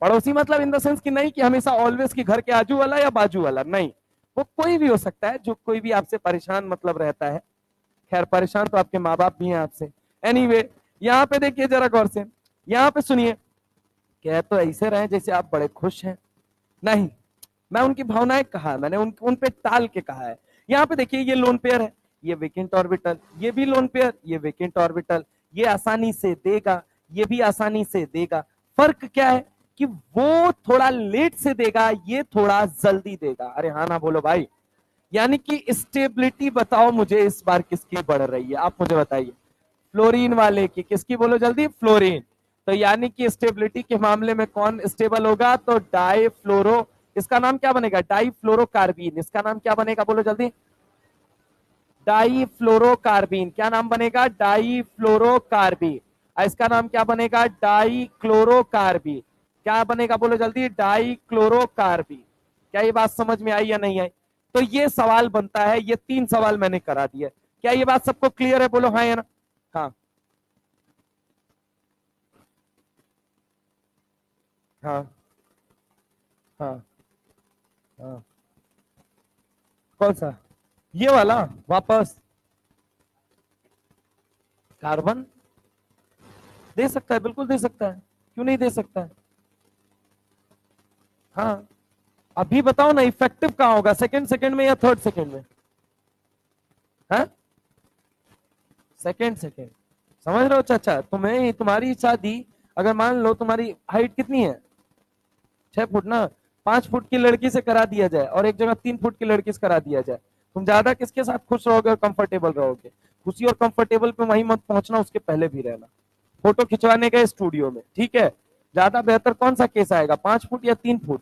पड़ोसी मतलब इन द सेंस कि नहीं कि हमेशा ऑलवेज की घर के आजू वाला या बाजू वाला, नहीं, वो कोई भी हो सकता है, जो कोई भी आपसे परेशान मतलब रहता है। खैर, परेशान तो आपके माँ बाप भी हैं आपसे। एनीवे, यहाँ पे देखिए जरा गौर से, यहाँ पे सुनिए। कह तो ऐसे रहे जैसे आप बड़े खुश हैं, नहीं, मैं उनकी भावनाएं कहा, मैंने उन पे टाल के कहा है। यहाँ पे देखिए, ये लोन पेयर है, ये वेकेंट ऑर्बिटल, ये भी लोन पेयर, ये वेकेंट ऑर्बिटल, ये आसानी से देगा, ये भी आसानी से देगा। फर्क क्या है कि वो थोड़ा लेट से देगा, ये थोड़ा जल्दी देगा। अरे हाँ ना बोलो भाई। यानी कि स्टेबिलिटी बताओ मुझे इस बार किसकी बढ़ रही है, आप मुझे बताइए। फ्लोरीन वाले की। किसकी बोलो जल्दी? फ्लोरीन। तो यानी कि स्टेबिलिटी के मामले में कौन स्टेबल होगा? तो डाई फ्लोरो, इसका नाम क्या बनेगा? डाई फ्लोरोकार्बीन। इसका नाम क्या बनेगा बोलो जल्दी? डाई फ्लोरोकार्बीन। क्या नाम बनेगा? डाई फ्लोरोकार्बीन। इसका नाम क्या बनेगा? डाई क्लोरोकार्बीन। क्या बनेगा बोलो जल्दी? डाई क्लोरोकार्बीन। क्या ये बात समझ में आई या नहीं आई? तो ये सवाल बनता है, ये 3 सवाल मैंने करा दिए। क्या ये बात सबको क्लियर है? बोलो हाँ या ना। हाँ हाँ हाँ हाँ। कौन सा? ये वाला? वापस? कार्बन दे सकता है, बिल्कुल दे सकता है, क्यों नहीं दे सकता है। हाँ, अभी बताओ ना, इफेक्टिव कहाँ होगा, सेकंड सेकंड में या थर्ड सेकंड में? हाँ, सेकंड सेकंड। समझ रहे हो चाचा? तुम्हें तुम्हारी शादी, अगर मान लो तुम्हारी हाइट कितनी है, 6 फुट ना, 5 फुट की लड़की से करा दिया जाए और एक जगह 3 फुट की लड़की से करा दिया जाए, तुम ज्यादा किसके साथ खुश रहोगे और कंफर्टेबल रहोगे? खुशी और कंफर्टेबल पे वहीं मत पहुंचना, उसके पहले भी रहना। फोटो खिंचवाने गए स्टूडियो में, ठीक है, ज्यादा बेहतर कौन सा केस आएगा, 5 फुट या 3 फुट?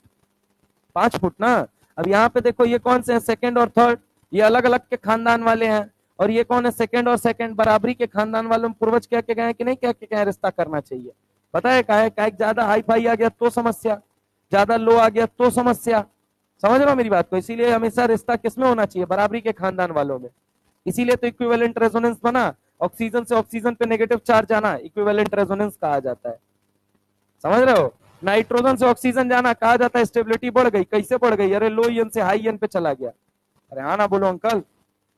5 फुट ना। अब यहाँ पे देखो, ये कौन से हैं, सेकंड और थर्ड, ये अलग अलग के खानदान वाले हैं। और ये कौन है? सेकंड और सेकंड, बराबरी के खानदान वालों में पूर्वज कह के गए कि नहीं कह के गए रिश्ता करना चाहिए? पता है का ज्यादा हाई फाई आ गया तो समस्या, ज्यादा लो आ गया तो समस्या। समझ रहे हो मेरी बात को? इसीलिए हमेशा रिश्ता किसमें होना चाहिए? बराबरी के खानदान वालों में। इसीलिए तो इक्विवेलेंट रेजोनेंस बना, ऑक्सीजन से ऑक्सीजन पे नेगेटिव चार्ज आना इक्विवेलेंट रेजोनेंस कहा जाता है। समझ रहे हो? नाइट्रोजन से ऑक्सीजन जाना कहा जाता है स्टेबिलिटी बढ़ गई। कैसे बढ़ गई? अरे लो ईएन से हाई ईएन पे चला गया। अरे हाँ ना बोलो अंकल।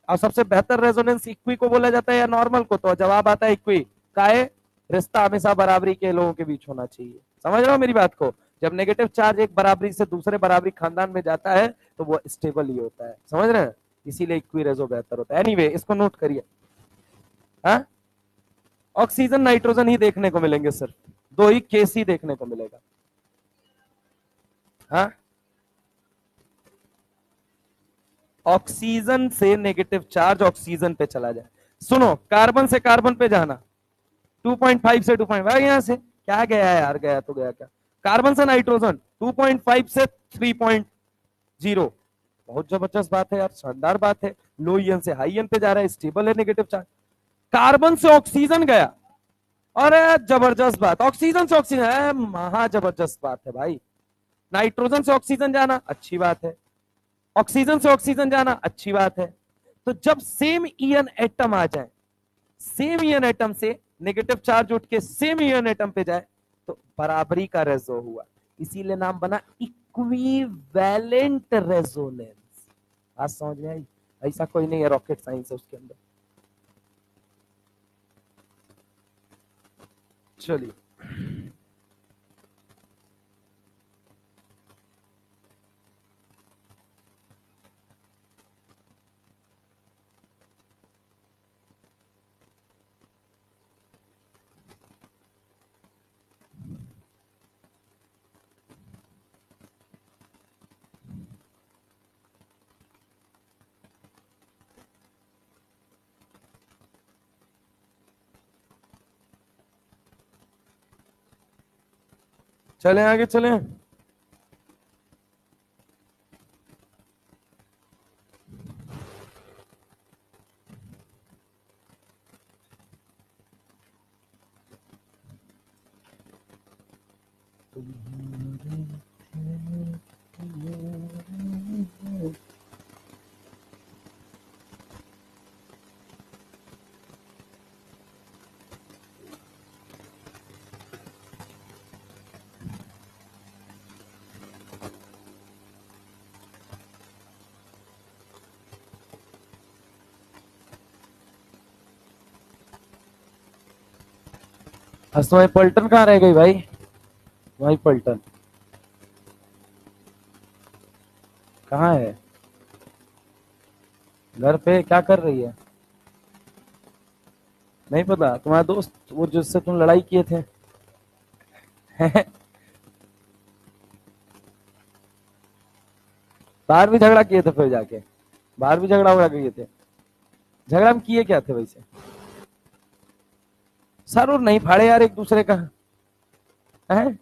और सबसे बेहतर रेजोनेंस इक्वी को बोला जाता है या नॉर्मल को? तो जवाब आता है इक्वी। काहे? रिश्ता हमेशा बराबरी के लोगों के बीच होना चाहिए। समझ रहे हो मेरी बात को? जब नेगेटिव चार्ज एक बराबरी से दूसरे बराबरी खानदान में जाता है तो वो स्टेबल ही होता है। समझ रहे हैं? इसीलिए इक्वी रेजो बेहतर होता है। एनीवे, इसको नोट करिए। हाँ, ऑक्सीजन नाइट्रोजन ही देखने को मिलेंगे, सिर्फ 2 ही केस ही देखने को मिलेगा। हाँ, ऑक्सीजन से नेगेटिव चार्ज ऑक्सीजन पे चला जाए। सुनो, कार्बन से कार्बन पे जाना, 2.5 से 2.5 यहां से क्या गया है यार, गया तो गया क्या। कार्बन से नाइट्रोजन 2.5 से 3.0, बहुत जबरदस्त बात है यार, शानदार बात है। लो ईएन से हाई ईएन पे जा रहा है, स्टेबल है नेगेटिव चार्ज। कार्बन से ऑक्सीजन गया, अरे जबरदस्त बात, ऑक्सीजन से ऑक्सीजन है, महा जबरदस्त बात है भाई। नाइट्रोजन से ऑक्सीजन जाना अच्छी बात है, ऑक्सीजन से ऑक्सीजन जाना अच्छी बात है। तो जब सेम ईएन एटम आ जाए, सेम ईएन एटम से नेगेटिव चार्ज उठ के सेम ईएन एटम पे जाए, तो बराबरी का रेजो हुआ, इसीलिए नाम बना इक्विवेलेंट रेजोनेंस। आज समझ में आई? ऐसा कोई नहीं है, रॉकेट साइंस है उसके अंदर। चलिए, चले आगे चले। तुम्हारी पलटन कहाँ रह गई भाई? तुम्हारी पलटन कहाँ है? घर पे क्या कर रही है? नहीं पता, तुम्हारा दोस्त वो जिससे तुम लड़ाई किए थे? बाहर भी झगड़ा किए थे फिर जाके? बाहर भी झगड़ा उगड़ा किए थे? झगड़ा में किए क्या थे वैसे? सर और नहीं फाड़े यार एक दूसरे का है?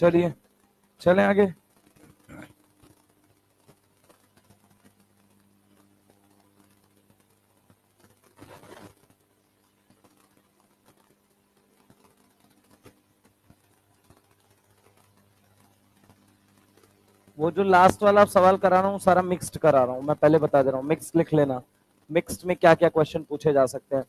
चलिए चलें आगे। वो जो लास्ट वाला सवाल करा रहा हूँ सारा मिक्स्ड करा रहा हूँ, मैं पहले बता दे रहा हूँ, मिक्स लिख लेना। मिक्स्ड में क्या क्या क्वेश्चन पूछे जा सकते हैं।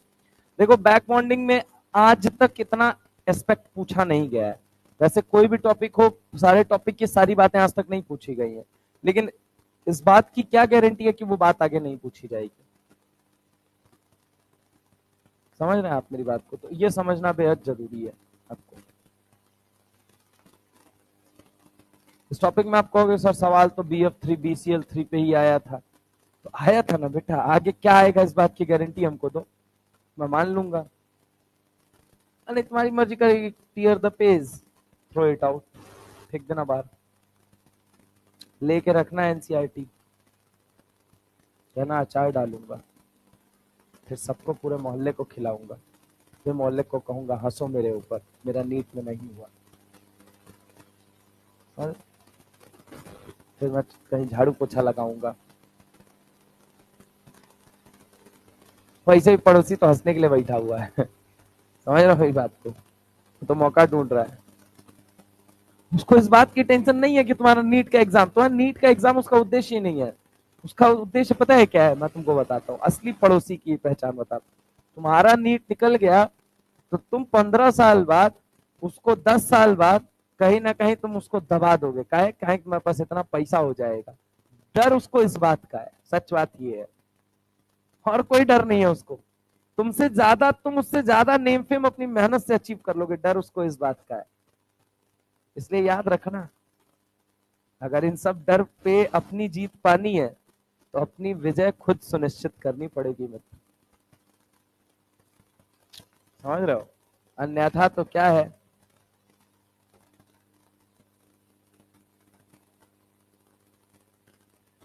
देखो बैक बॉन्डिंग में आज तक इतना एस्पेक्ट पूछा नहीं गया है। वैसे कोई भी टॉपिक हो, सारे टॉपिक की सारी बातें आज तक नहीं पूछी गई है, लेकिन इस बात की क्या गारंटी है कि वो बात आगे नहीं पूछी जाएगी। समझ रहे हैं आप मेरी बात को? तो ये समझना बेहद जरूरी है आपको। इस टॉपिक में आप कहोगे सर सवाल तो BF3 BCL3 पे ही आया था, तो आया था ना बेटा, आगे क्या आएगा इस बात की गारंटी हमको दो, मैं मान लूंगा। अरे तुम्हारी मर्जी करेगी, tear the page, throw it out, फेंक देना बाहर, लेके रखना एनसीईआरटी, कहना अचार डालूंगा, फिर सबको पूरे मोहल्ले को खिलाऊंगा, फिर मोहल्ले को कहूंगा हंसो मेरे ऊपर, मेरा नीट में नहीं हुआ। और फिर मैं कहीं झाड़ू पोछा लगाऊंगा। वैसे भी पड़ोसी तो हंसने के लिए बैठा हुआ है समझ रहा मेरी बात को? तो मौका ढूंढ रहा है। उसको इस बात की टेंशन नहीं है कि तुम्हारा नीट का एग्जाम, तुम्हारा नीट का एग्जाम उसका उद्देश्य ही नहीं है। उसका उद्देश्य पता है क्या है? मैं तुमको बताता हूँ, असली पड़ोसी की पहचान बताता हूँ। तुम्हारा नीट निकल गया तो तुम 15 साल बाद, उसको 10 साल बाद कहीं ना कहीं तुम उसको दबा दोगे। काहे? कि मेरे पास इतना पैसा हो जाएगा। डर उसको इस बात का है, सच बात ये है, और कोई डर नहीं है उसको। तुमसे ज्यादा, तुम उससे ज्यादा नेम फेम अपनी मेहनत से अचीव कर लोगे, डर उसको इस बात का है। इसलिए याद रखना, अगर इन सब डर पे अपनी जीत पानी है तो अपनी विजय खुद सुनिश्चित करनी पड़ेगी मित्र। समझ रहे हो? अन्यथा तो क्या है,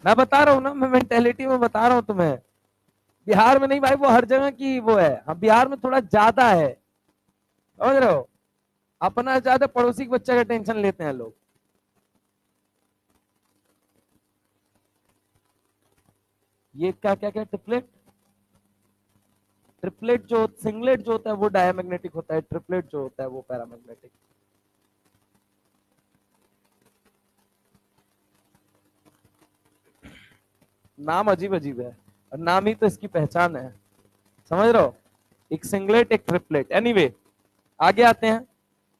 मैं बता रहा हूं ना, मैं मेंटेलिटी में बता रहा हूं तुम्हें। बिहार में नहीं भाई, वो हर जगह की वो है। हाँ बिहार में थोड़ा ज्यादा है, समझ रहे हो? अपना ज्यादा पड़ोसी के बच्चे का टेंशन लेते हैं लोग। ये क्या क्या क्या ट्रिपलेट, ट्रिपलेट जो, सिंगलेट जो होता है वो डायमैग्नेटिक होता है, ट्रिपलेट जो होता है वो पैरामैग्नेटिक। नाम अजीब अजीब है, और नाम ही तो इसकी पहचान है, समझ रहे हो? एक सिंगलेट एक ट्रिपलेट। एनीवे आगे आते हैं,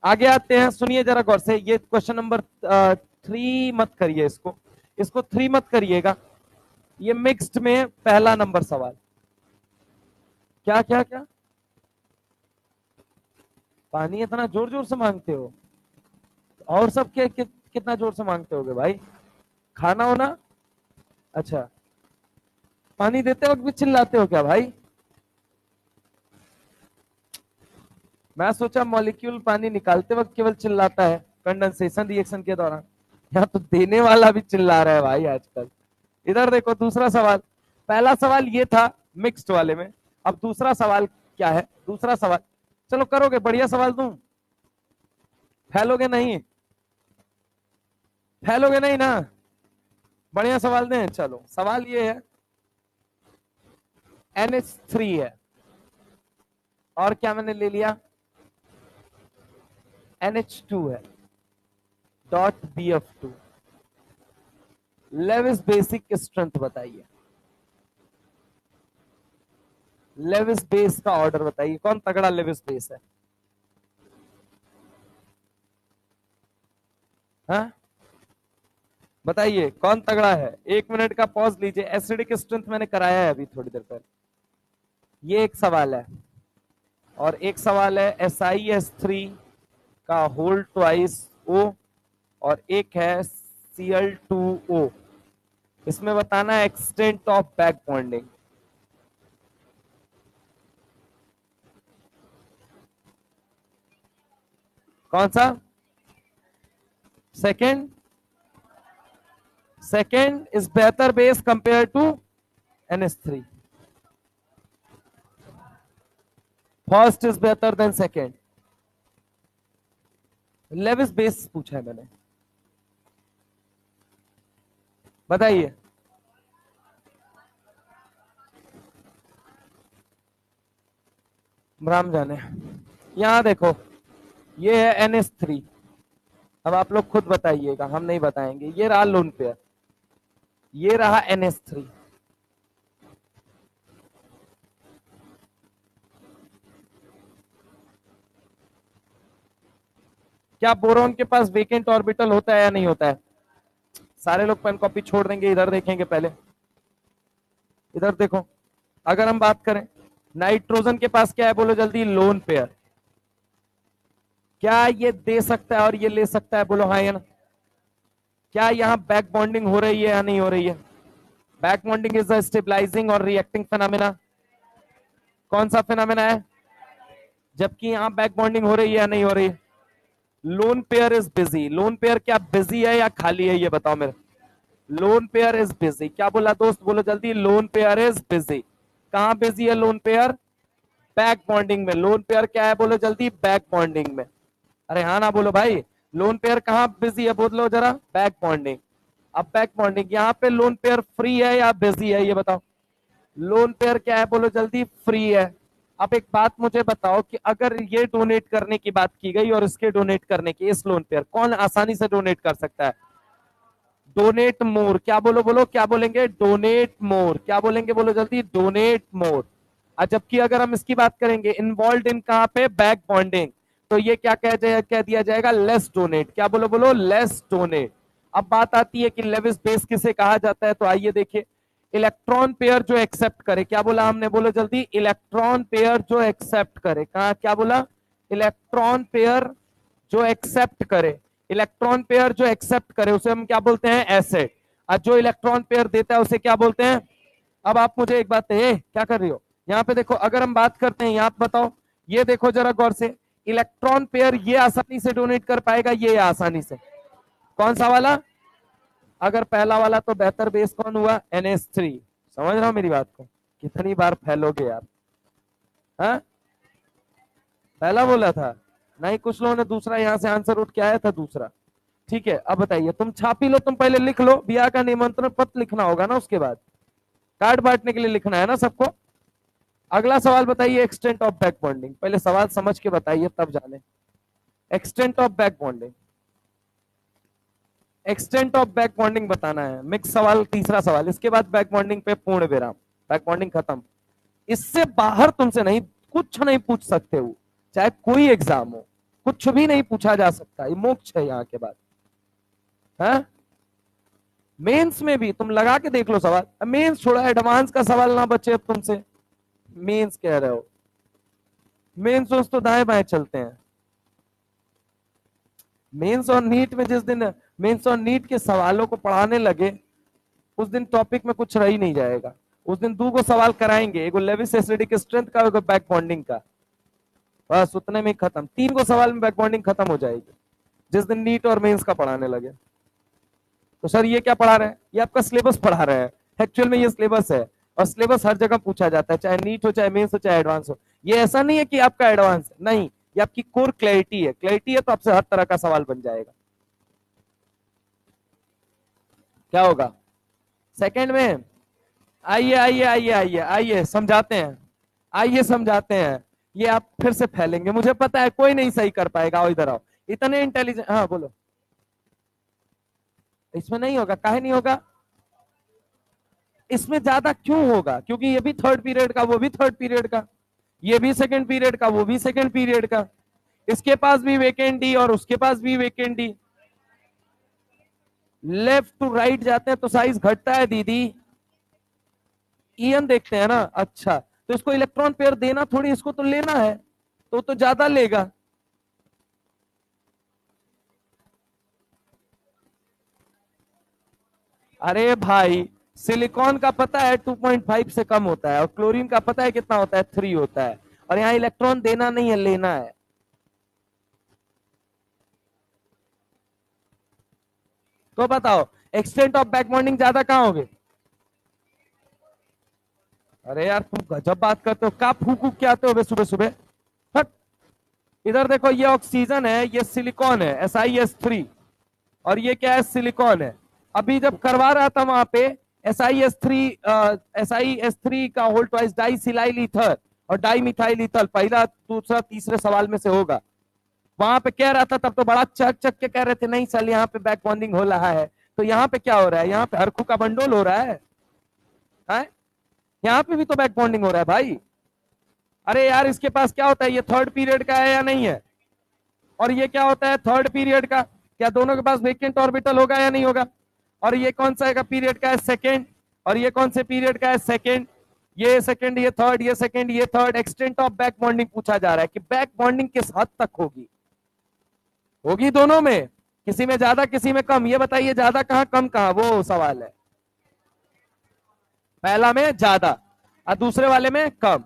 आगे आते हैं, सुनिए जरा गौर से। ये क्वेश्चन नंबर 3 मत करिए इसको, इसको 3 मत करिएगा। ये मिक्स्ड में पहला नंबर सवाल। क्या क्या क्या? पानी इतना जोर जोर से मांगते हो? और सब कितना जोर से मांगते होगे भाई? खाना होना? अच्छा, पानी देते वक्त भी चिल्लाते हो क्या भाई? मैं सोचा मॉलिक्यूल पानी निकालते वक्त केवल चिल्लाता है, कंडेंसेशन रिएक्शन के दौरान। यहाँ तो देने वाला भी चिल्ला रहा है भाई आजकल। इधर देखो दूसरा सवाल। पहला सवाल ये था मिक्स्ड वाले में, अब दूसरा सवाल क्या है? दूसरा सवाल, चलो करोगे? बढ़िया सवाल दूं? फैलोगे नहीं? फैलोगे नहीं ना? बढ़िया सवाल दें? चलो सवाल ये है, NH3 है, और क्या मैंने ले लिया? NH2 है, .BF2। लेविस बेसिक स्ट्रेंथ बताइए, लेविस बेस का ऑर्डर बताइए, कौन तगड़ा लेविस बेस है? हाँ बताइए कौन तगड़ा है? 1 मिनट का पॉज लीजिए। एसिडिक स्ट्रेंथ मैंने कराया है अभी थोड़ी देर पहले। ये एक सवाल है, और एक सवाल है SiS3 का होल ट्वाइस O, और एक है Cl2O। इसमें बताना है एक्सटेंट ऑफ बैक बॉन्डिंग। कौन सा? सेकंड? सेकंड इज बेहतर base compare to NH3। First is बेहतर देन सेकंड। लेविस बेस पूछा है मैंने, बताइए। राम जाने। यहां देखो, ये है NH3। अब आप लोग खुद बताइएगा, हम नहीं बताएंगे। ये रहा लोन पेयर, ये रहा NH3। क्या बोरॉन के पास वेकेंट ऑर्बिटल होता है या नहीं होता है? सारे लोग पेन कॉपी छोड़ देंगे, इधर देखेंगे पहले, इधर देखो। अगर हम बात करें नाइट्रोजन के पास क्या है, बोलो जल्दी, लोन पेयर। क्या ये दे सकता है और ये ले सकता है, बोलो हाँ या ना? क्या यहाँ बैक बॉन्डिंग हो रही है या नहीं हो रही है? Back bonding is a stabilising और रिएक्टिंग फेनोमेना। कौन सा फेनोमेना है? जबकि यहाँ बैक बॉन्डिंग हो रही है या नहीं हो रही है? Lone pair is busy. Lone pair क्या बिजी है या खाली है, ये बताओ मेरे। Lone pair is busy. क्या बोला दोस्त, बोलो जल्दी, लोन पेयर इज बिजी। कहां बिजी है लोन पेयर? बैक बॉन्डिंग में। लोन पेयर क्या है, बोलो जल्दी, बैक बॉन्डिंग में। अरे हाँ ना बोलो भाई, लोन पेयर कहां बिजी है, बोलो जरा, बैक बॉन्डिंग। अब बैक बॉन्डिंग, यहाँ पे लोन पेयर फ्री है या बिजी है, ये बताओ। लोन पेयर क्या है, बोलो जल्दी, फ्री है। अब एक बात मुझे बताओ कि अगर ये डोनेट करने की बात की गई और इसके डोनेट करने की, इस लोन पेयर कौन आसानी से डोनेट कर सकता है? डोनेट मोर। क्या बोलो, बोलो क्या बोलेंगे? डोनेट मोर। क्या बोलेंगे, बोलो जल्दी, डोनेट मोर। जबकि अगर हम इसकी बात करेंगे, इन्वॉल्व इन कहां पे, बैक बॉन्डिंग, तो ये क्या कह दिया जाएगा, लेस डोनेट। क्या बोलो, बोलो, लेस डोनेट। अब बात आती है कि लेविस बेस किसे कहा जाता है, तो आइए देखिए। इलेक्ट्रॉन पेयर जो एक्सेप्ट करे, क्या बोला हमने, बोलो जल्दी, इलेक्ट्रॉन पेयर जो एक्सेप्ट करे। कहा, क्या बोला? इलेक्ट्रॉन पेयर जो एक्सेप्ट करे। इलेक्ट्रॉन पेयर जो एक्सेप्ट करे उसे हम क्या बोलते हैं, एसिड। और जो इलेक्ट्रॉन पेयर देता है उसे क्या बोलते हैं? अब आप मुझे एक बात है, क्या कर रही हो यहाँ पे, देखो अगर हम बात करते हैं, यहाँ पे बताओ, ये देखो जरा गौर से, इलेक्ट्रॉन पेयर ये आसानी से डोनेट कर पाएगा, ये आसानी से? कौन सा वाला? अगर पहला वाला तो बेहतर बेस कौन हुआ, NH3। समझ रहा हूं मेरी बात को? कितनी बार फैलोगे यार? हाँ, पहला बोला था। नहीं, कुछ लोगों ने दूसरा यहाँ से आंसर उठ के आया था, दूसरा। ठीक है, अब बताइए, तुम छाप ही लो, तुम पहले लिख लो, ब्याह का निमंत्रण पत्र लिखना होगा ना, उसके बाद कार्ड बांटने के लिए लिखना है ना सबको। अगला सवाल बताइए, एक्सटेंट ऑफ बैक बॉन्डिंग। पहले सवाल समझ के बताइए तब जाने। Extent of back bonding, extent of back bonding बताना है। मिक्स सवाल, तीसरा सवाल, इसके बाद बैक बॉन्डिंग पे पूर्ण विराम। बैक बॉन्डिंग खत्म। इससे बाहर तुमसे नहीं, कुछ नहीं पूछ सकते हो, चाहे कोई एग्जाम हो, कुछ भी नहीं पूछा जा सकता, ये मोक्ष है यहाँ के बाद। है मेंस में भी तुम लगा के देख लो सवाल। मेंस छोड़ा, एडवांस का सवाल ना बचे अब तुमसे। मेंस कह रहे हो? मेंस तो दाएं बाएं चलते हैं। मेंस और नीट में जिस दिन मेंस और नीट के सवालों को पढ़ाने लगे, उस दिन टॉपिक में कुछ रह ही नहीं जाएगा। उस दिन दो को सवाल कराएंगे, एक लेविस एसिडिक स्ट्रेंथ का, एक बैक बॉन्डिंग का, बस उतने में खत्म। तीन को सवाल में बैक बॉन्डिंग खत्म हो जाएगी जिस दिन नीट और मेंस का पढ़ाने लगे। तो सर ये क्या पढ़ा रहे हैं? ये आपका सिलेबस पढ़ा रहे हैं। एक्चुअल में ये सिलेबस है, और सिलेबस हर जगह पूछा जाता है, चाहे नीट हो, चाहे मेंस हो, चाहे एडवांस हो। ये ऐसा नहीं है कि आपका एडवांस है, नहीं, ये आपकी कोर क्लैरिटी है। क्लैरिटी है तो आपसे हर तरह का सवाल बन जाएगा। क्या होगा सेकंड में? आइए आइए आइए आइए आइए समझाते हैं, आइए समझाते हैं। ये आप फिर से फैलेंगे, मुझे पता है, कोई नहीं सही कर पाएगा। आओ इधर आओ, इतने इंटेलिजेंट। हाँ बोलो। इसमें नहीं होगा, काहे नहीं होगा? इसमें ज्यादा क्यों होगा? क्योंकि ये भी थर्ड पीरियड का, वो भी थर्ड पीरियड का, ये भी सेकंड पीरियड का, वो भी सेकंड पीरियड का। इसके पास भी वेकेंट डी और उसके पास भी vacant d. Left to right जाते हैं तो साइज घटता है दीदी। ईएन देखते हैं ना, अच्छा, तो इसको इलेक्ट्रॉन पेयर देना थोड़ी, इसको तो लेना है, तो ज्यादा लेगा। अरे भाई, सिलिकॉन का पता है 2.5 से कम होता है, और क्लोरीन का पता है कितना होता है, 3 होता है। और यहाँ इलेक्ट्रॉन देना नहीं है, लेना है। तो बताओ, एक्सटेंट ऑफ बैक बॉन्डिंग ज्यादा कहां होगे? अरे यार तुम गजब बात करते हो, का फूक फूक के आते हो सुबह सुबह। हट, इधर देखो, ये ऑक्सीजन है, ये सिलिकॉन है SiS3, और ये क्या है, सिलिकॉन है। अभी जब करवा रहा था वहां पे SiS3 का whole twice di silyl ether और डाई मिथाइल ईथर, पहला दूसरा तीसरे सवाल में से होगा। वहां पे कह रहा था तब तो बड़ा चक चक के कह रहे थे नहीं सर यहाँ पे बैक बॉन्डिंग हो रहा है। तो यहाँ पे क्या हो रहा है, यहाँ पे हरखू का बंडोल हो रहा है? यहाँ पे भी तो बैक बॉन्डिंग हो रहा है भाई। अरे यार इसके पास क्या होता है, ये थर्ड पीरियड का है या नहीं है, और ये क्या होता है थर्ड पीरियड का, क्या दोनों के पास वेकेंट ऑर्बिटल होगा या नहीं होगा? और ये कौन सा का पीरियड का है, सेकेंड, और ये कौन से पीरियड का है, सेकेंड, ये सेकेंड, ये थर्ड, ये सेकेंड, ये third. Extent of back bonding पूछा जा रहा है कि बैक बॉन्डिंग किस हद तक होगी, होगी दोनों में, किसी में ज्यादा किसी में कम, ये बताइए ज्यादा कहां कम कहां, वो सवाल है। पहला में ज्यादा और दूसरे वाले में कम।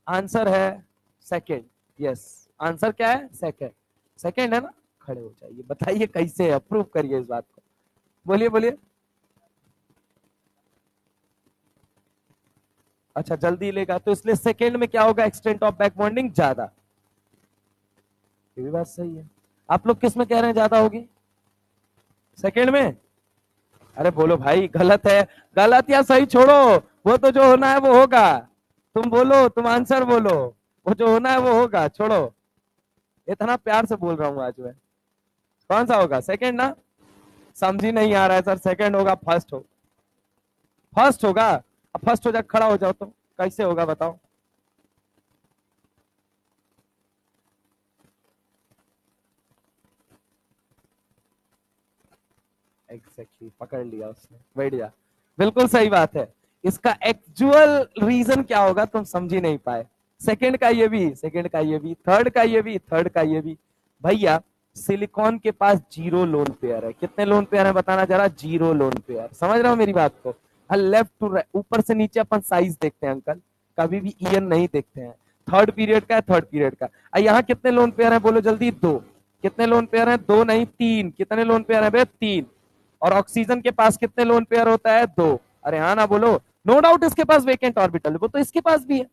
आंसर है सेकेंड। यस, आंसर क्या है, सेकेंड। सेकेंड है ना, खड़े हो जाइए, बताइए कैसे, अप्रूव करिए इस बात को, बोलिए बोलिए। अच्छा जल्दी लेगा तो इसलिए सेकेंड में क्या होगा, एक्सटेंट ऑफ बैक बॉन्डिंग ज्यादा। ये भी बात सही है। आप लोग किस में कह रहे हैं ज्यादा होगी, सेकेंड में? अरे बोलो भाई, गलत है, गलत या सही छोड़ो, वो तो जो होना है वो होगा। तुम बोलो, तुम आंसर बोलो, वो जो होना है वो होगा, छोड़ो। इतना प्यार से बोल रहा हूं आज मैं। कौन सा होगा, सेकेंड ना? समझी नहीं आ रहा है सर, सेकेंड होगा, फर्स्ट हो, फर्स्ट होगा। अब फर्स्ट हो जा, खड़ा हो जाओ, तो कैसे होगा बताओ। एग्जैक्टली, पकड़ लिया उसने, बैठ जा। बिल्कुल सही बात है। इसका एक्चुअल रीजन क्या होगा तुम समझ ही नहीं पाए। सेकंड का ये भी, सेकंड का ये भी, थर्ड का ये भी, थर्ड का ये भी। भैया सिलिकॉन के पास जीरो लोन पेयर है। कितने लोन पेयर है बताना जरा, जीरो लोन पेयर। समझ रहे हो मेरी बात को? लेफ्ट टू राइट, ऊपर से नीचे अपन साइज देखते हैं अंकल, कभी भी ईएन नहीं देखते हैं। थर्ड पीरियड का है, थर्ड पीरियड का। यहाँ कितने लोन पेयर है बोलो जल्दी, दो। कितने लोन पेयर है, दो नहीं तीन। कितने लोन पेयर है भैया, तीन। और ऑक्सीजन के पास कितने लोन पेयर होता है, दो। अरे हाँ ना बोलो। नो डाउट इसके पास वेकेंट ऑर्बिटल है, वो तो इसके पास भी है।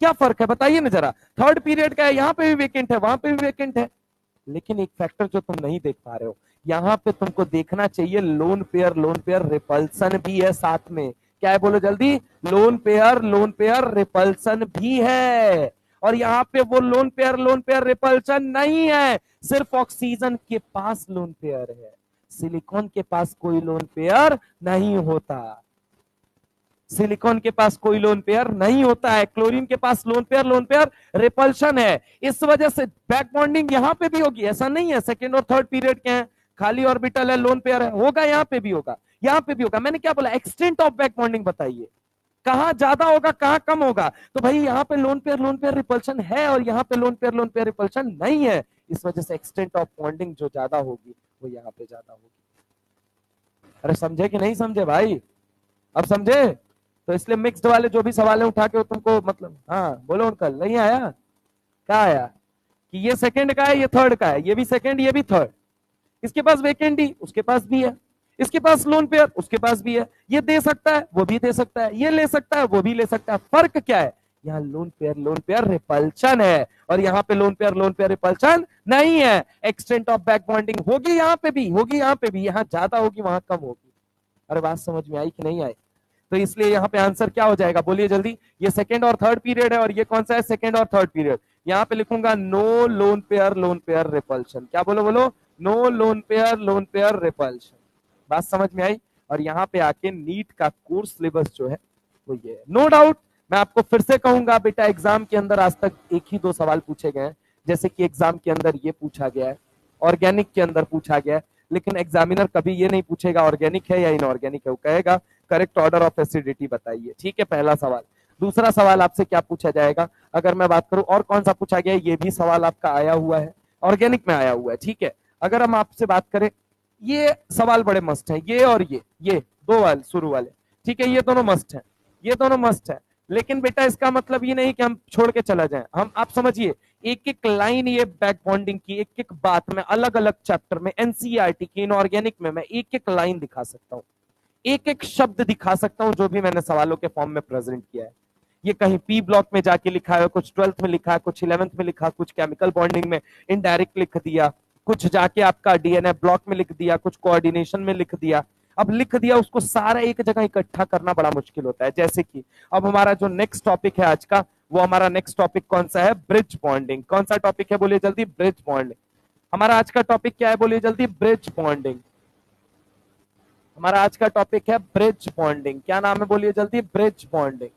क्या फर्क है बताइए ना जरा, थर्ड पीरियड का है, यहाँ पे भी वेकेंट है, वहां पे भी वेकेंट है। लेकिन एक फैक्टर जो तुम नहीं देख पा रहे हो, यहाँ पे तुमको देखना चाहिए लोन पेयर रिपल्सन भी है साथ में। क्या है बोलो जल्दी, लोन पेयर रिपल्सन भी है। और यहाँ पे वो लोन पेयर रिपल्सन नहीं है, सिर्फ ऑक्सीजन के पास लोन पेयर है, सिलिकॉन के पास कोई लोन पेयर नहीं होता। सिलिकॉन के पास कोई लोन पेयर नहीं होता है। क्लोरीन के पास लोन पेयर रिपल्शन है। इस वजह से बैक बॉन्डिंग यहां पे भी होगी, ऐसा नहीं है सेकंड और थर्ड पीरियड के हैं, खाली ऑर्बिटल है, लोन पेयर है, होगा यहां पे भी होगा, यहां पे भी होगा। मैंने क्या बोला, एक्सटेंट ऑफ बैक बॉन्डिंग बताइए, कहां ज्यादा होगा कहां कम होगा। तो भाई यहाँ पे लोन पेयर रिपल्शन है और यहाँ पे लोन पेयर रिपल्शन नहीं है। इस वजह से एक्सटेंट ऑफ बॉन्डिंग जो ज्यादा होगी वो यहाँ पे ज्यादा होगी। अरे समझे कि नहीं समझे भाई, अब समझे? तो इसलिए मिक्स्ड वाले जो भी सवाल है उठा के तुमको, मतलब हाँ बोलो अंकल, नहीं आया? क्या आया कि ये सेकंड का है, ये थर्ड का है, ये भी सेकंड ये भी थर्ड। इसके पास वेकेंट ही, उसके पास भी है। इसके पास लोन पेयर, उसके पास भी है। ये दे सकता है, वो भी दे सकता है, ये ले सकता है, वो भी ले सकता है। फर्क क्या है, यहाँ लोन पेयर रिपल्शन है और यहाँ पे लोन पेयर रिपल्शन नहीं है। एक्सटेंट ऑफ बैक बॉन्डिंग होगी यहाँ पे भी, होगी यहाँ पे भी, यहाँ ज्यादा होगी वहां कम होगी। अरे बात समझ में आई कि नहीं आई? तो इसलिए यहाँ पे आंसर क्या हो जाएगा बोलिए जल्दी, ये सेकंड और थर्ड पीरियड है और ये कौन सा है, सेकंड और थर्ड पीरियड। यहाँ पे लिखूंगा नो लोन पेयर रिपल्शन। क्या बोलो बोलो, नो लोन पेयर रिपल्शन। बात समझ में आई? और यहाँ पे आके नीट का कोर्स सिलेबस जो है वो ये है। नो डाउट मैं आपको फिर से कहूंगा बेटा, एग्जाम के अंदर आज तक एक ही दो सवाल पूछे गए हैं, जैसे कि एग्जाम के अंदर ये पूछा गया है, ऑर्गेनिक के अंदर पूछा गया है। लेकिन एग्जामिनर कभी ये नहीं पूछेगा ऑर्गेनिक है या इनऑर्गेनिक है, वो कहेगा करेक्ट ऑर्डर ऑफ एसिडिटी बताइए। ठीक है, पहला सवाल। दूसरा सवाल आपसे क्या पूछा जाएगा, अगर मैं बात करूं और कौन सा पूछा गया, ये भी सवाल आपका आया हुआ है, ऑर्गेनिक में आया हुआ है। ठीक है, अगर हम आपसे बात करें, ये सवाल बड़े मस्ट है, ये और ये दो वाले शुरू वाले, ठीक है, ये दोनों मस्ट है, ये दोनों मस्ट है। लेकिन बेटा इसका मतलब ये नहीं कि हम छोड़ के चला जाए, हम आप समझिए एक एक लाइन ये बैक बॉन्डिंग की, एक एक बात में अलग अलग चैप्टर में, एनसीईआरटी की इनऑर्गेनिक में मैं एक एक लाइन दिखा सकता हूं, एक एक शब्द दिखा सकता हूं जो भी मैंने सवालों के फॉर्म में प्रेजेंट किया है। ये कहीं पी ब्लॉक में जाके लिखा है, कुछ 12th में लिखा है, कुछ 11th में लिखा, कुछ केमिकल बॉन्डिंग में इनडायरेक्ट लिख दिया, कुछ जाके आपका डीएनए ब्लॉक में लिख दिया, कुछ कोऑर्डिनेशन में लिख दिया। अब लिख दिया, उसको सारा एक जगह इकट्ठा करना बड़ा मुश्किल होता है। जैसे कि अब हमारा जो नेक्स्ट टॉपिक है आज का, वो हमारा नेक्स्ट टॉपिक कौन सा है? Bridge bonding. कौन सा टॉपिक है बोलिए जल्दी? Bridge bonding. हमारा आज का टॉपिक क्या है बोलिए जल्दी? Bridge bonding. हमारा आज का टॉपिक है ब्रिज बॉन्डिंग। क्या नाम है बोलिए जल्दी? Bridge bonding.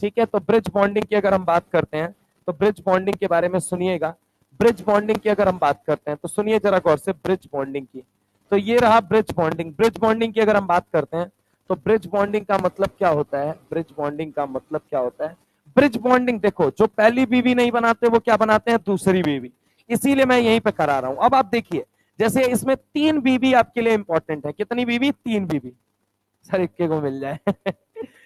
ठीक है, तो ब्रिज बॉन्डिंग की अगर हम बात करते हैं तो ब्रिज बॉन्डिंग के बारे में सुनिएगा। ब्रिज बॉन्डिंग की अगर हम बात करते हैं तो सुनिए जरा गौर से ब्रिज बॉन्डिंग की। तो ये रहा ब्रिज बॉन्डिंग। ब्रिज बॉन्डिंग की अगर हम बात करते हैं तो ब्रिज बॉन्डिंग का मतलब क्या होता है? ब्रिज बॉन्डिंग का मतलब क्या होता है? ब्रिज बॉन्डिंग देखो, जो पहली बीवी नहीं बनाते वो क्या बनाते हैं? दूसरी बीवी। इसीलिए मैं यहीं पे करा रहा हूं। अब आप देखिए, जैसे इसमें 3 बीवी आपके लिए इंपॉर्टेंट है। कितनी बीवी? 3 बीवी। सर इक्के को मिल जाए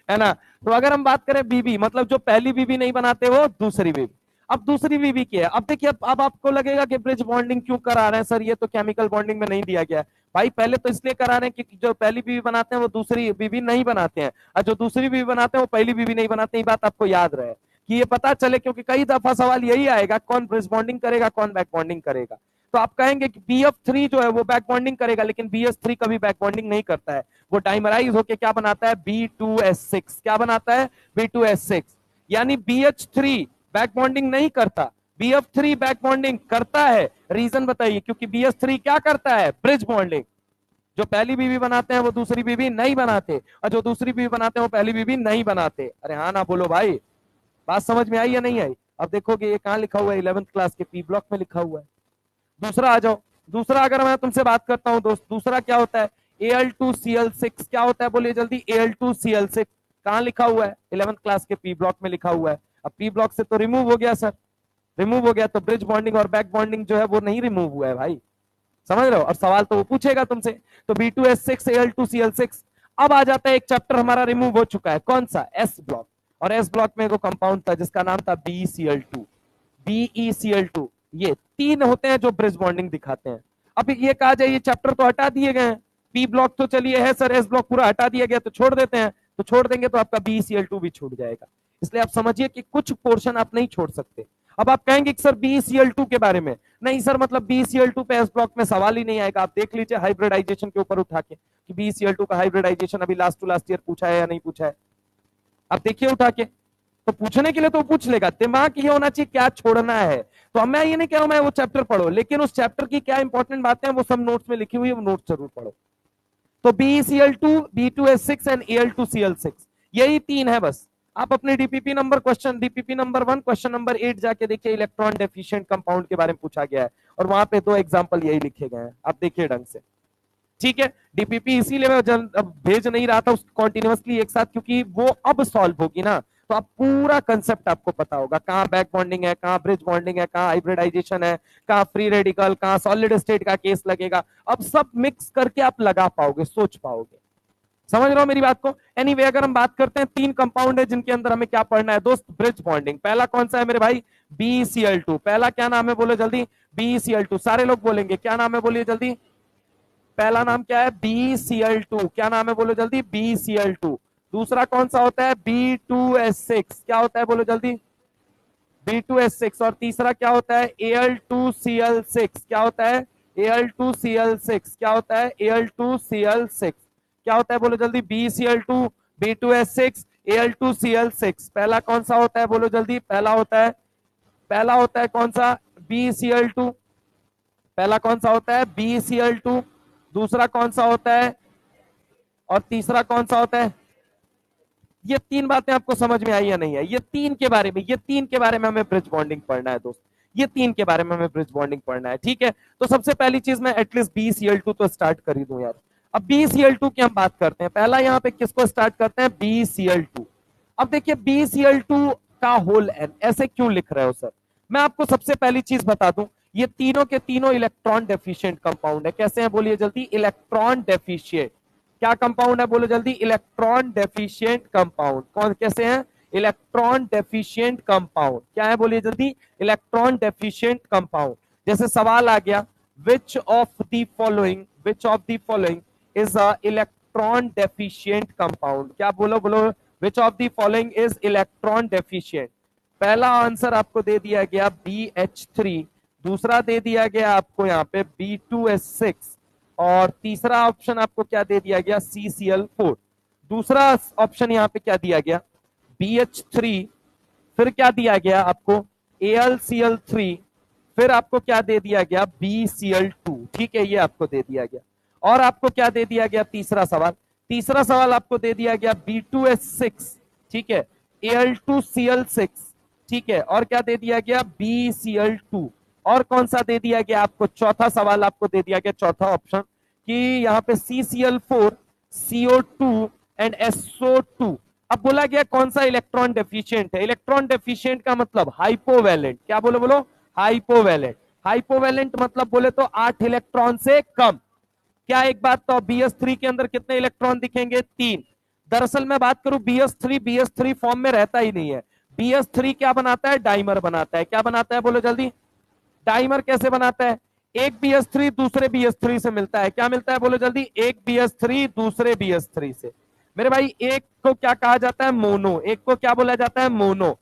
है ना? तो अगर हम बात करें बीवी, मतलब जो पहली बीवी नहीं बनाते वो दूसरी बीवी। अब दूसरी बीवी की है। अब देखिए, अब आपको लगेगा कि ब्रिज बॉन्डिंग क्यों करा रहे हैं सर, ये तो केमिकल बॉन्डिंग में नहीं दिया गया है। भाई पहले तो इसलिए करा रहे हैं कि जो पहली बीवी बनाते हैं वो दूसरी बीवी नहीं बनाते हैं, और जो दूसरी बीवी बनाते हैं वो पहली बीवी नहीं बनाते। ये बात आपको याद रहे कि ये पता चले, क्योंकि कई दफा सवाल यही आएगा, कौन ब्रिज बॉन्डिंग करेगा, कौन बैक बॉन्डिंग करेगा। तो आप कहेंगे कि BF3 जो है वो बैक बॉन्डिंग करेगा, लेकिन BH3 कभी बैक बॉन्डिंग नहीं करता है। वो डाइमराइज होकर क्या बनाता है? B2S6। क्या बनाता है? B2S6। यानी BH3 बैक बॉन्डिंग नहीं करता, BF3 बैक बॉन्डिंग करता है। रीजन बताइए? क्योंकि BH3 क्या करता है? Bridge bonding. जो पहली बीवी बनाते हैं वो दूसरी बीवी नहीं बनाते, और जो दूसरी बीवी बनाते हैं वो पहली बीवी नहीं बनाते। अरे हाँ ना बोलो भाई, बात समझ में आई या नहीं आई? अब देखोगे ये कहां लिखा हुआ है? 11th क्लास के पी ब्लॉक में लिखा हुआ है। दूसरा आ जाओ। दूसरा अगर मैं तुमसे बात करता हूं दोस्त, दूसरा क्या होता है? Al2Cl6। क्या होता है बोलिए जल्दी? Al2Cl6 कहां लिखा हुआ है? 11th क्लास के पी ब्लॉक में लिखा हुआ है। अब पी ब्लॉक से तो रिमूव हो गया सर, रिमूव हो गया, तो ब्रिज बॉन्डिंग और बैक बॉन्डिंग जो है वो नहीं रिमूव हुआ है भाई। समझ रहे हो? और सवाल तो वो पूछेगा तुमसे। तो B2S6 Al2Cl6। अब आ जाता है एक चैप्टर हमारा रिमूव हो चुका है, कौन सा? S block. और एस ब्लॉक में एक कंपाउंड था जिसका नाम था BeCl2। BeCl2। ये 3 होते हैं जो ब्रिज बॉन्डिंग दिखाते हैं। अब ये कहा जाए ये चैप्टर तो हटा दिए गए हैं, पी ब्लॉक तो चलिए है सर, एस ब्लॉक पूरा हटा दिया गया, तो छोड़ देते हैं। तो छोड़ देंगे तो आपका BeCl2 भी छूट जाएगा। इसलिए आप समझिए कि कुछ पोर्शन आप नहीं छोड़ सकते। अब आप कहेंगे कि सर BeCl2 के बारे में नहीं सर, मतलब BeCl2 पे एस ब्लॉक में सवाल ही नहीं आएगा। आप देख लीजिए हाइब्रिडाइजेशन के ऊपर उठा के कि BeCl2 का हाइब्रिडाइजेशन अभी लास्ट टू लास्ट ईयर पूछा है या नहीं पूछा है। आप देखिए उठा के, तो पूछने के लिए तो पूछ लेगा, दिमाग ये होना चाहिए क्या छोड़ना है। तो मैं ये नहीं कह रहा हूं मैं वो चैप्टर पढ़ो, लेकिन उस चैप्टर की क्या इंपॉर्टेंट बातें हैं वो सब नोट्स में लिखी हुई है, वो नोट्स जरूर पढ़ो। तो BeCl2, B2S6 एंड Al2Cl6, यही 3 है बस। आप अपने डीपीपी नंबर 1 क्वेश्चन नंबर 8 जाके देखिए, इलेक्ट्रॉन डेफिशिएंट कंपाउंड के बारे में पूछा गया है, और वहां पे 2 एग्जांपल यही लिखे गए हैं। आप देखिए ढंग से, ठीक है। डीपीपी इसीलिए मैं अब भेज नहीं रहा था उसको कॉन्टिन्यूअसली एक साथ, क्योंकि वो अब सॉल्व होगी ना, तो आप पूरा कंसेप्ट आपको पता होगा, कहाँ बैक बॉन्डिंग है, कहाँ ब्रिज बॉन्डिंग है, कहाँ हाइब्रिडाइजेशन है, कहाँ फ्री रेडिकल, कहाँ सॉलिड स्टेट का केस लगेगा। अब सब मिक्स करके आप लगा पाओगे, सोच पाओगे। समझ रहे हो मेरी बात को? एनीवे अगर हम बात करते हैं, 3 कंपाउंड है जिनके अंदर हमें क्या पढ़ना है दोस्त? Bridge bonding. पहला कौन सा है मेरे भाई? BeCl2। पहला क्या नाम है बोलो जल्दी? BeCl2। सारे लोग बोलेंगे, क्या नाम है बोलिए जल्दी? पहला नाम क्या है? BeCl2। क्या नाम है बोलो जल्दी? BeCl2। दूसरा कौन सा होता है? B2S6। क्या होता है बोलो जल्दी? B2S6। और तीसरा क्या होता है? Al2Cl6। क्या होता है? Al2Cl6। क्या होता है? Al2Cl6। क्या होता है बोलो जल्दी? BeCl2, B2S6, Al2Cl6। पहला कौन सा होता है बोलो जल्दी? पहला होता है कौन सा? BeCl2। पहला कौन सा होता है? BeCl2। दूसरा कौन सा होता है? और तीसरा कौन सा होता है? ये 3 बातें आपको समझ में आई या नहीं है? ये 3 के बारे में हमें ब्रिज बॉन्डिंग पढ़ना है दोस्त। ये 3 के बारे में हमें ब्रिज बॉन्डिंग पढ़ना है, ठीक है। तो सबसे पहली चीज मैं एटलीस्ट BeCl2 तो स्टार्ट कर ही दूं यार। अब BeCl2 की हम बात करते हैं। पहला यहाँ पे किसको स्टार्ट करते हैं? BeCl2। अब देखिए BeCl2 का होल n ऐसे क्यों लिख रहे हो सर? मैं आपको सबसे पहली चीज बता दूं, ये तीनों के तीनों इलेक्ट्रॉन डेफिशिएंट कंपाउंड है। कैसे हैं बोलिए जल्दी? Electron deficient. क्या कंपाउंड है बोलो जल्दी? Electron deficient compound. कौन कैसे हैं? Electron deficient compound. क्या है बोलिए जल्दी? Electron deficient compound. जैसे सवाल आ गया, which of the following is a electron deficient compound. क्या बोलो बोलो which of the following is electron deficient? पहला आंसर आपको दे दिया गया BH3, दूसरा दे दिया गया आपको यहाँ पे B2S6, और तीसरा ऑप्शन आपको क्या दे दिया गया? CCl4। दूसरा ऑप्शन यहाँ पे क्या दिया गया? BH3, फिर क्या दिया गया आपको? AlCl3, फिर आपको क्या दे दिया गया? BCl2। ठीक है, ये आपको दे दिया गया। और आपको क्या दे दिया गया? तीसरा सवाल आपको दे दिया गया B2S6, ठीक है, Al2Cl6, ठीक है, और क्या दे दिया गया? BCl2। और कौन सा दे दिया गया आपको? चौथा सवाल आपको दे दिया गया, चौथा ऑप्शन, कि यहाँ पे CCl4, CO2 एंड SO2। अब बोला गया कौन सा इलेक्ट्रॉन डेफिशिएंट है? इलेक्ट्रॉन डेफिशिएंट का मतलब हाइपोवैलेंट। क्या बोलो? हाइपोवैलेंट। हाइपोवैलेंट मतलब बोले तो 8 इलेक्ट्रॉन से कम। क्या एक बात तो BS3 के अंदर कितने इलेक्ट्रॉन दिखेंगे? 3। दरअसल मैं बात करूं BS3 फॉर्म में रहता ही नहीं है। BS3 क्या बनाता है? डाइमर बनाता है। क्या बनाता है बोलो जल्दी? डाइमर कैसे बनाता है? एक BS3 दूसरे BS3 से मिलता है। क्या मिलता है बोलो जल्दी? एक BS3 दूसरे BS3 से। मेरे भाई एक को क्या कहा जाता है? मोनो। एक को क्या बोला जाता है? मोनो।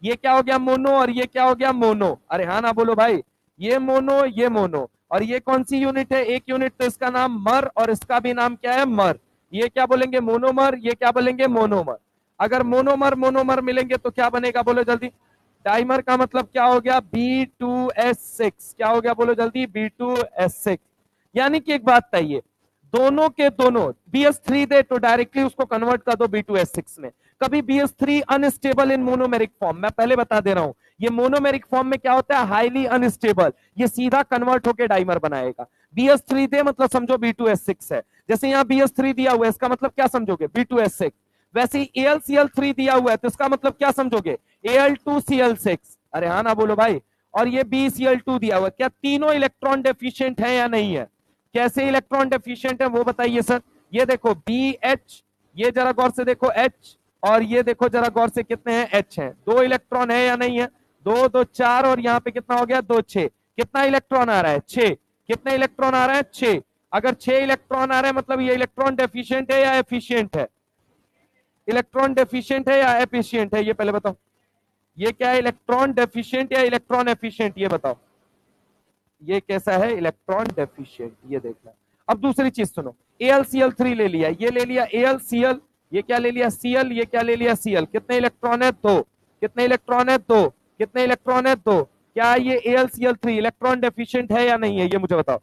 ये क्या हो गया? मोनो। और ये क्या हो गया? मोनो। अरे हाँ ना बोलो भाई, ये मोनो, ये मोनो। और ये कौन सी यूनिट है? एक यूनिट, तो इसका नाम मर, और इसका भी नाम क्या है? मर। ये क्या बोलेंगे? मोनोमर। ये क्या बोलेंगे? मोनोमर। अगर मोनोमर मोनोमर मिलेंगे तो क्या बनेगा बोलो जल्दी? डाइमर का मतलब क्या हो गया? B2S6। क्या हो गया बोलो जल्दी? B2S6। यानी कि एक बात तय है, दोनों के दोनों BS3 दे तो डायरेक्टली उसको कन्वर्ट कर दो B2S6 में। कभी BS3 अनस्टेबल इन मोनोमेरिक फॉर्म, मैं पहले बता दे रहा हूं, ये मोनोमेरिक फॉर्म में क्या होता है? Highly unstable. ये सीधा कन्वर्ट होकर डाइमर बनाएगा। BS3 दे मतलब समझो B2S6 है। जैसे यहाँ BS3 दिया हुआ है, इसका मतलब क्या समझोगे? B2S6। वैसे ही AlCl3 दिया हुआ है, तो इसका मतलब क्या समझोगे? Al2Cl6। अरे हाँ ना बोलो भाई। और ये BCl2 दिया हुआ है। क्या तीनों इलेक्ट्रॉन डेफिशिएंट है या नहीं है? कैसे इलेक्ट्रॉन डेफिशिएंट है वो बताइए सर। ये देखो BH, ये जरा गौर से देखो H, और ये देखो जरा गौर से कितने हैं? H हैं। 2 इलेक्ट्रॉन है या नहीं है? 2 2 4, और यहाँ पे कितना हो गया? 2 6। कितना इलेक्ट्रॉन आ रहा है? 6। कितने इलेक्ट्रॉन आ रहा है? 6। अगर 6 इलेक्ट्रॉन आ रहे हैं मतलब ये इलेक्ट्रॉन डेफिशिएंट है या एफिशिएंट है? इलेक्ट्रॉन डेफिशिएंट है या एफिशिएंट है? ये पहले बताओ। ये क्या है? इलेक्ट्रॉन डेफिशिएंट या इलेक्ट्रॉन एफिशिएंट? ये बताओ। ये कैसा है? Electron deficient. ये देखना। अब दूसरी चीज सुनो, AlCl3 ले लिया, ये ले लिया AlCl, ये क्या ले लिया? Cl, ये क्या ले लिया? Cl। कितने इलेक्ट्रॉन है? 2। कितने इलेक्ट्रॉन है? 2। कितने इलेक्ट्रॉन है? 2। क्या ये AlCl3 इलेक्ट्रॉन डेफिशिएंट है या नहीं है? ये मुझे बताओ।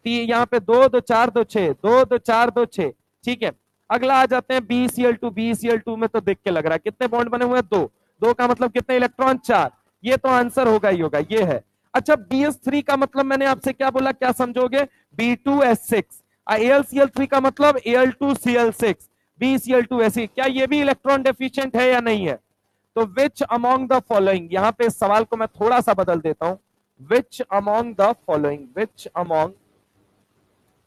यहाँ पे 2 2 4 2 6, 2 2 4 2 6, ठीक है। अगला आ जाते हैं BCl2। BCl2 में तो देख के लग रहा है कितने बॉन्ड बने हुए हैं? 2। 2 का मतलब कितने इलेक्ट्रॉन? 4। ये तो आंसर होगा ही होगा, ये है। अच्छा, BS3 का मतलब मैंने आपसे क्या बोला? क्या समझोगे? B2S6। AlCl3 का मतलब Al2Cl6, BCl2 ऐसी। क्या ये भी इलेक्ट्रॉन डेफिशिएंट है या नहीं है? तो विच अमॉन्ग द फॉलोइंग, यहां पे इस सवाल को मैं थोड़ा सा बदल देता हूं, which among the following, which among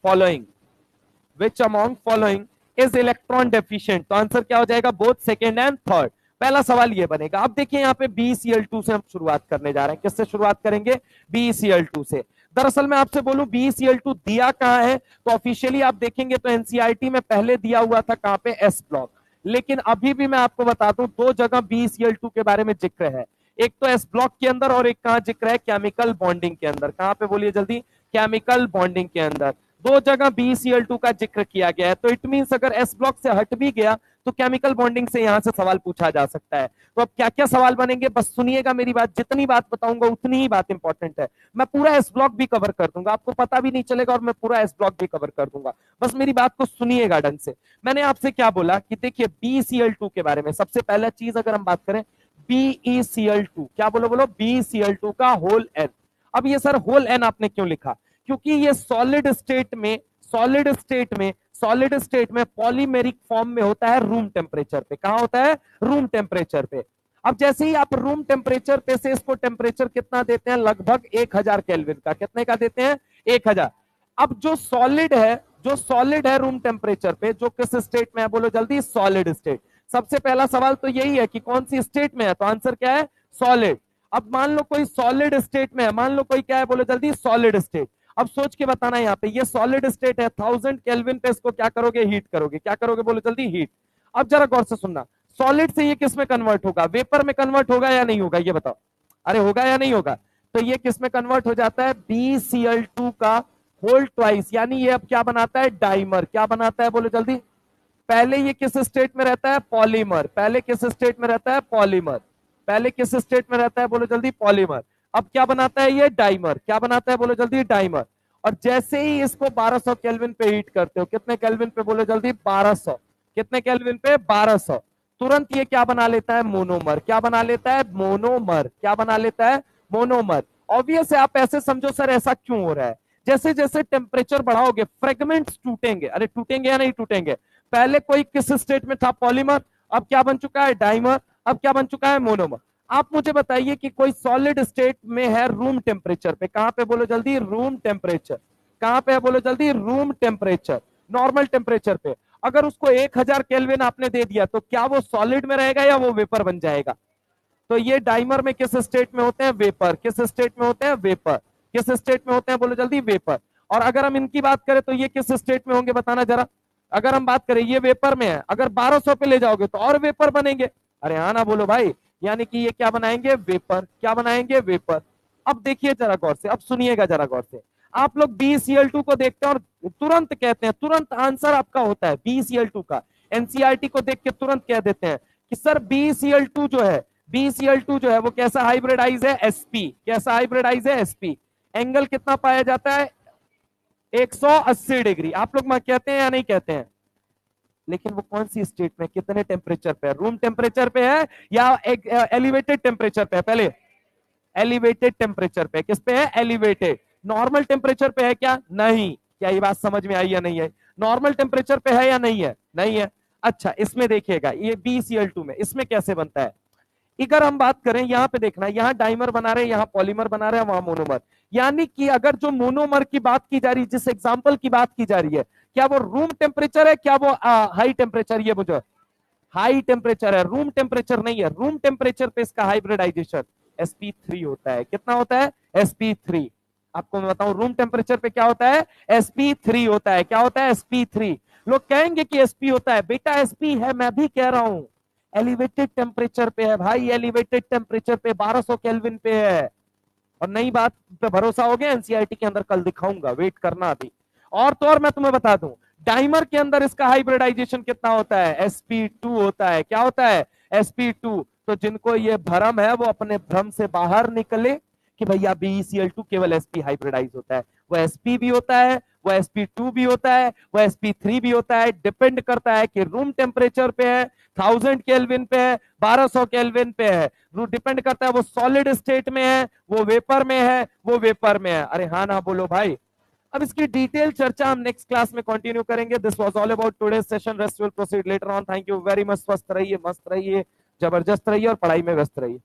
following, which among following is electron deficient? तो आंसर क्या हो जाएगा? Both second and third. पहला सवाल ये बनेगा। अब देखिए यहाँ पे BCl2 से हम शुरुआत करने जा रहे हैं। किससे शुरुआत करेंगे? BCl2 से। दरअसल मैं आपसे बोलूं BCl2 दिया कहां है, तो ऑफिशियली आप देखेंगे तो एनसीईआरटी में पहले दिया हुआ था कहां पे? S block. लेकिन अभी भी मैं आपको बता दूं, 2 जगह BCl2 के बारे में जिक्र है। एक तो S ब्लॉक के अंदर, और एक कहां जिक्र है? केमिकल बॉन्डिंग के अंदर। कहां पे बोलिए जल्दी? केमिकल बॉन्डिंग के अंदर 2 जगह BCl2 का जिक्र किया गया है। तो इट मींस अगर S ब्लॉक से हट भी गया तो केमिकल बॉन्डिंग से यहां से सवाल पूछा जा सकता है। तो अब क्या क्या सवाल बनेंगे, बस सुनिएगा मेरी बात। जितनी बात बताऊंगा उतनी ही बात इंपॉर्टेंट है। मैं पूरा S ब्लॉक भी कवर कर दूंगा, आपको पता भी नहीं चलेगा, और मैं पूरा S ब्लॉक भी कवर कर दूंगा। बस मेरी बात को सुनिएगा ढंग से। मैंने आपसे क्या बोला कि देखिए BCl2 के बारे में सबसे पहला चीज अगर हम बात करें BeCl2, क्या बोलो BeCl2 का होल N। अब ये सर होल N आपने क्यों लिखा? क्योंकि ये सॉलिड स्टेट में पॉलीमेरिक फॉर्म में होता है रूम टेम्परेचर पे। कहां होता है? रूम टेम्परेचर पे। अब जैसे ही आप रूम टेम्परेचर पे से इसको टेम्परेचर कितना देते हैं? लगभग 1000 केल्विन का। कितने का देते हैं? 1000। अब जो सॉलिड है रूम टेम्परेचर पे, जो किस स्टेट में है बोलो जल्दी? Solid state. सबसे पहला सवाल तो यही है कि कौन सी स्टेट में है, तो आंसर क्या है? सॉलिड। अब मान लो कोई सॉलिड स्टेट में है, मान लो कोई क्या है बोलो जल्दी? Solid state. अब सोच के बताना, यहाँ पे ये सॉलिड स्टेट है, 1000 केल्विन पे इसको क्या करोगे? हीट करोगे। क्या करोगे बोलो जल्दी? हीट। अब जरा गौर से सुनना, सॉलिड से ये किस में कन्वर्ट होगा? वेपर में कन्वर्ट होगा या नहीं होगा, ये बताओ। अरे होगा या नहीं होगा? तो ये किस में कन्वर्ट हो जाता है? BCl2 का होल ट्वाइस, यानी ये अब क्या बनाता है? डाइमर। क्या बनाता है बोलो जल्दी? पहले ये किस स्टेट में रहता है? पॉलीमर। पहले किस स्टेट में रहता है? पॉलीमर। पहले किस स्टेट में रहता है बोलो जल्दी? पॉलीमर। अब क्या बनाता है ये? डाइमर। क्या बनाता है बोलो जल्दी? डाइमर। और जैसे ही इसको 1200 केल्विन पे हीट करते हो, कितने केल्विन पे बोलो जल्दी? 1200। कितने केल्विन पे? 1200। तुरंत ये क्या बना लेता है? मोनोमर। क्या बना लेता है? मोनोमर। क्या बना लेता है? मोनोमर। ऑब्वियस है, आप ऐसे समझो सर ऐसा क्यों हो रहा है? जैसे जैसे टेम्परेचर बढ़ाओगे फ्रेगमेंट्स टूटेंगे। अरे टूटेंगे या नहीं टूटेंगे? पहले कोई किस स्टेट में था? पॉलीमर। अब क्या बन चुका है? डाइमर। अब क्या बन चुका है? मोनोमर। आप मुझे बताइए कि कोई सॉलिड स्टेट में है रूम टेम्परेचर पे। कहां पे बोलो जल्दी? Room temperature. कहां पे है बोलो जल्दी? रूम टेम्परेचर, नॉर्मल टेम्परेचर पे। अगर उसको 1000 केल्विन आपने दे दिया तो क्या वो सॉलिड में रहेगा या वो वेपर बन जाएगा? तो ये डाइमर में किस स्टेट में होते हैं? वेपर। किस स्टेट में होते हैं? वेपर। किस स्टेट में होते हैं बोलो जल्दी? वेपर। और अगर हम इनकी बात करें तो ये किस स्टेट में होंगे बताना जरा? अगर हम बात करें ये वेपर में है, अगर 1200 पे ले जाओगे तो और वेपर बनेंगे। अरे हाँ ना बोलो भाई? यानी कि ये क्या बनाएंगे? वेपर। क्या बनाएंगे? वेपर। अब देखिए जरा गौर से, अब सुनिएगा जरा गौर से। आप लोग BCl2 को देखते हैं और तुरंत कहते हैं, तुरंत आंसर आपका होता है BCl2 का। एनसीईआरटी को देख के तुरंत कह देते हैं कि सर BCl2 जो है, BCl2 जो है वो कैसा हाइब्रिडाइज है? sp। कैसा हाइब्रिडाइज है? sp। एंगल कितना पाया जाता है? 180 डिग्री। आप लोग कहते हैं या नहीं कहते हैं? लेकिन वो कौन सी स्टेट में, कितने टेम्परेचर पे है? रूम टेम्परेचर पे है या एक एलिवेटेड टेम्परेचर पे है? पहले एलिवेटेड टेम्परेचर पे। किस पे है? एलिवेटेड। नॉर्मल टेम्परेचर पे है क्या? नहीं। क्या ये बात समझ में आई या नहीं है? नॉर्मल टेम्परेचर पे है या नहीं है? नहीं है। अच्छा इसमें देखिएगा ये BCl2 में इसमें कैसे बनता है। अगर हम बात करें यहाँ पे देखना, यहाँ डाइमर बना रहे हैं, यहाँ पॉलीमर बना रहे हैं, वहां मोनोमर। यानी कि अगर जो मोनोमर की बात की जा रही है, जिस एग्जांपल की बात की जा रही है, क्या वो रूम टेम्परेचर है? क्या वो हाई टेम्परेचर? ये मुझे हाई टेम्परेचर है, रूम टेम्परेचर नहीं है। रूम टेम्परेचर पे इसका हाइब्रिडाइजेशन sp3 होता है। कितना होता है? sp3। आपको मैं बताऊं रूम टेम्परेचर पे क्या होता है? sp3 होता है। क्या होता है? sp3। लोग कहेंगे कि sp होता है, बेटा sp है, मैं भी कह रहा हूं एलिवेटेड टेम्परेचर पे है भाई। एलिवेटेड टेम्परेचर पे 1200 केल्विन पे है। और नई बात पे भरोसा हो गया? एनसीईआरटी के अंदर कल दिखाऊंगा, वेट करना अभी। और तो और मैं तुम्हें बता दूं, डाइमर के अंदर इसका हाइब्रिडाइजेशन कितना होता है? sp2 होता है। क्या होता है? sp2। तो जिनको ये भ्रम है वो अपने भ्रम से बाहर निकले कि भैया BeCl2 केवल sp हाइब्रिडाइज होता है। वो sp भी होता है, वो sp2 भी होता है, वो sp3 भी होता है। डिपेंड करता है कि रूम टेम्परेचर पे है, 1000 केल्विन पे है, 1200 केल्विन पे है। डिपेंड करता है वो सॉलिड स्टेट में है, वो वेपर में है, वो वेपर में है। अरे हाँ ना बोलो भाई? अब इसकी डिटेल चर्चा हम नेक्स्ट क्लास में कंटिन्यू करेंगे। This was all about today's session. Rest will proceed later on. Thank you very much. स्वस्थ रहिए, मस्त रहिए, जबरदस्त रहिए और पढ़ाई में व्यस्त रहिए।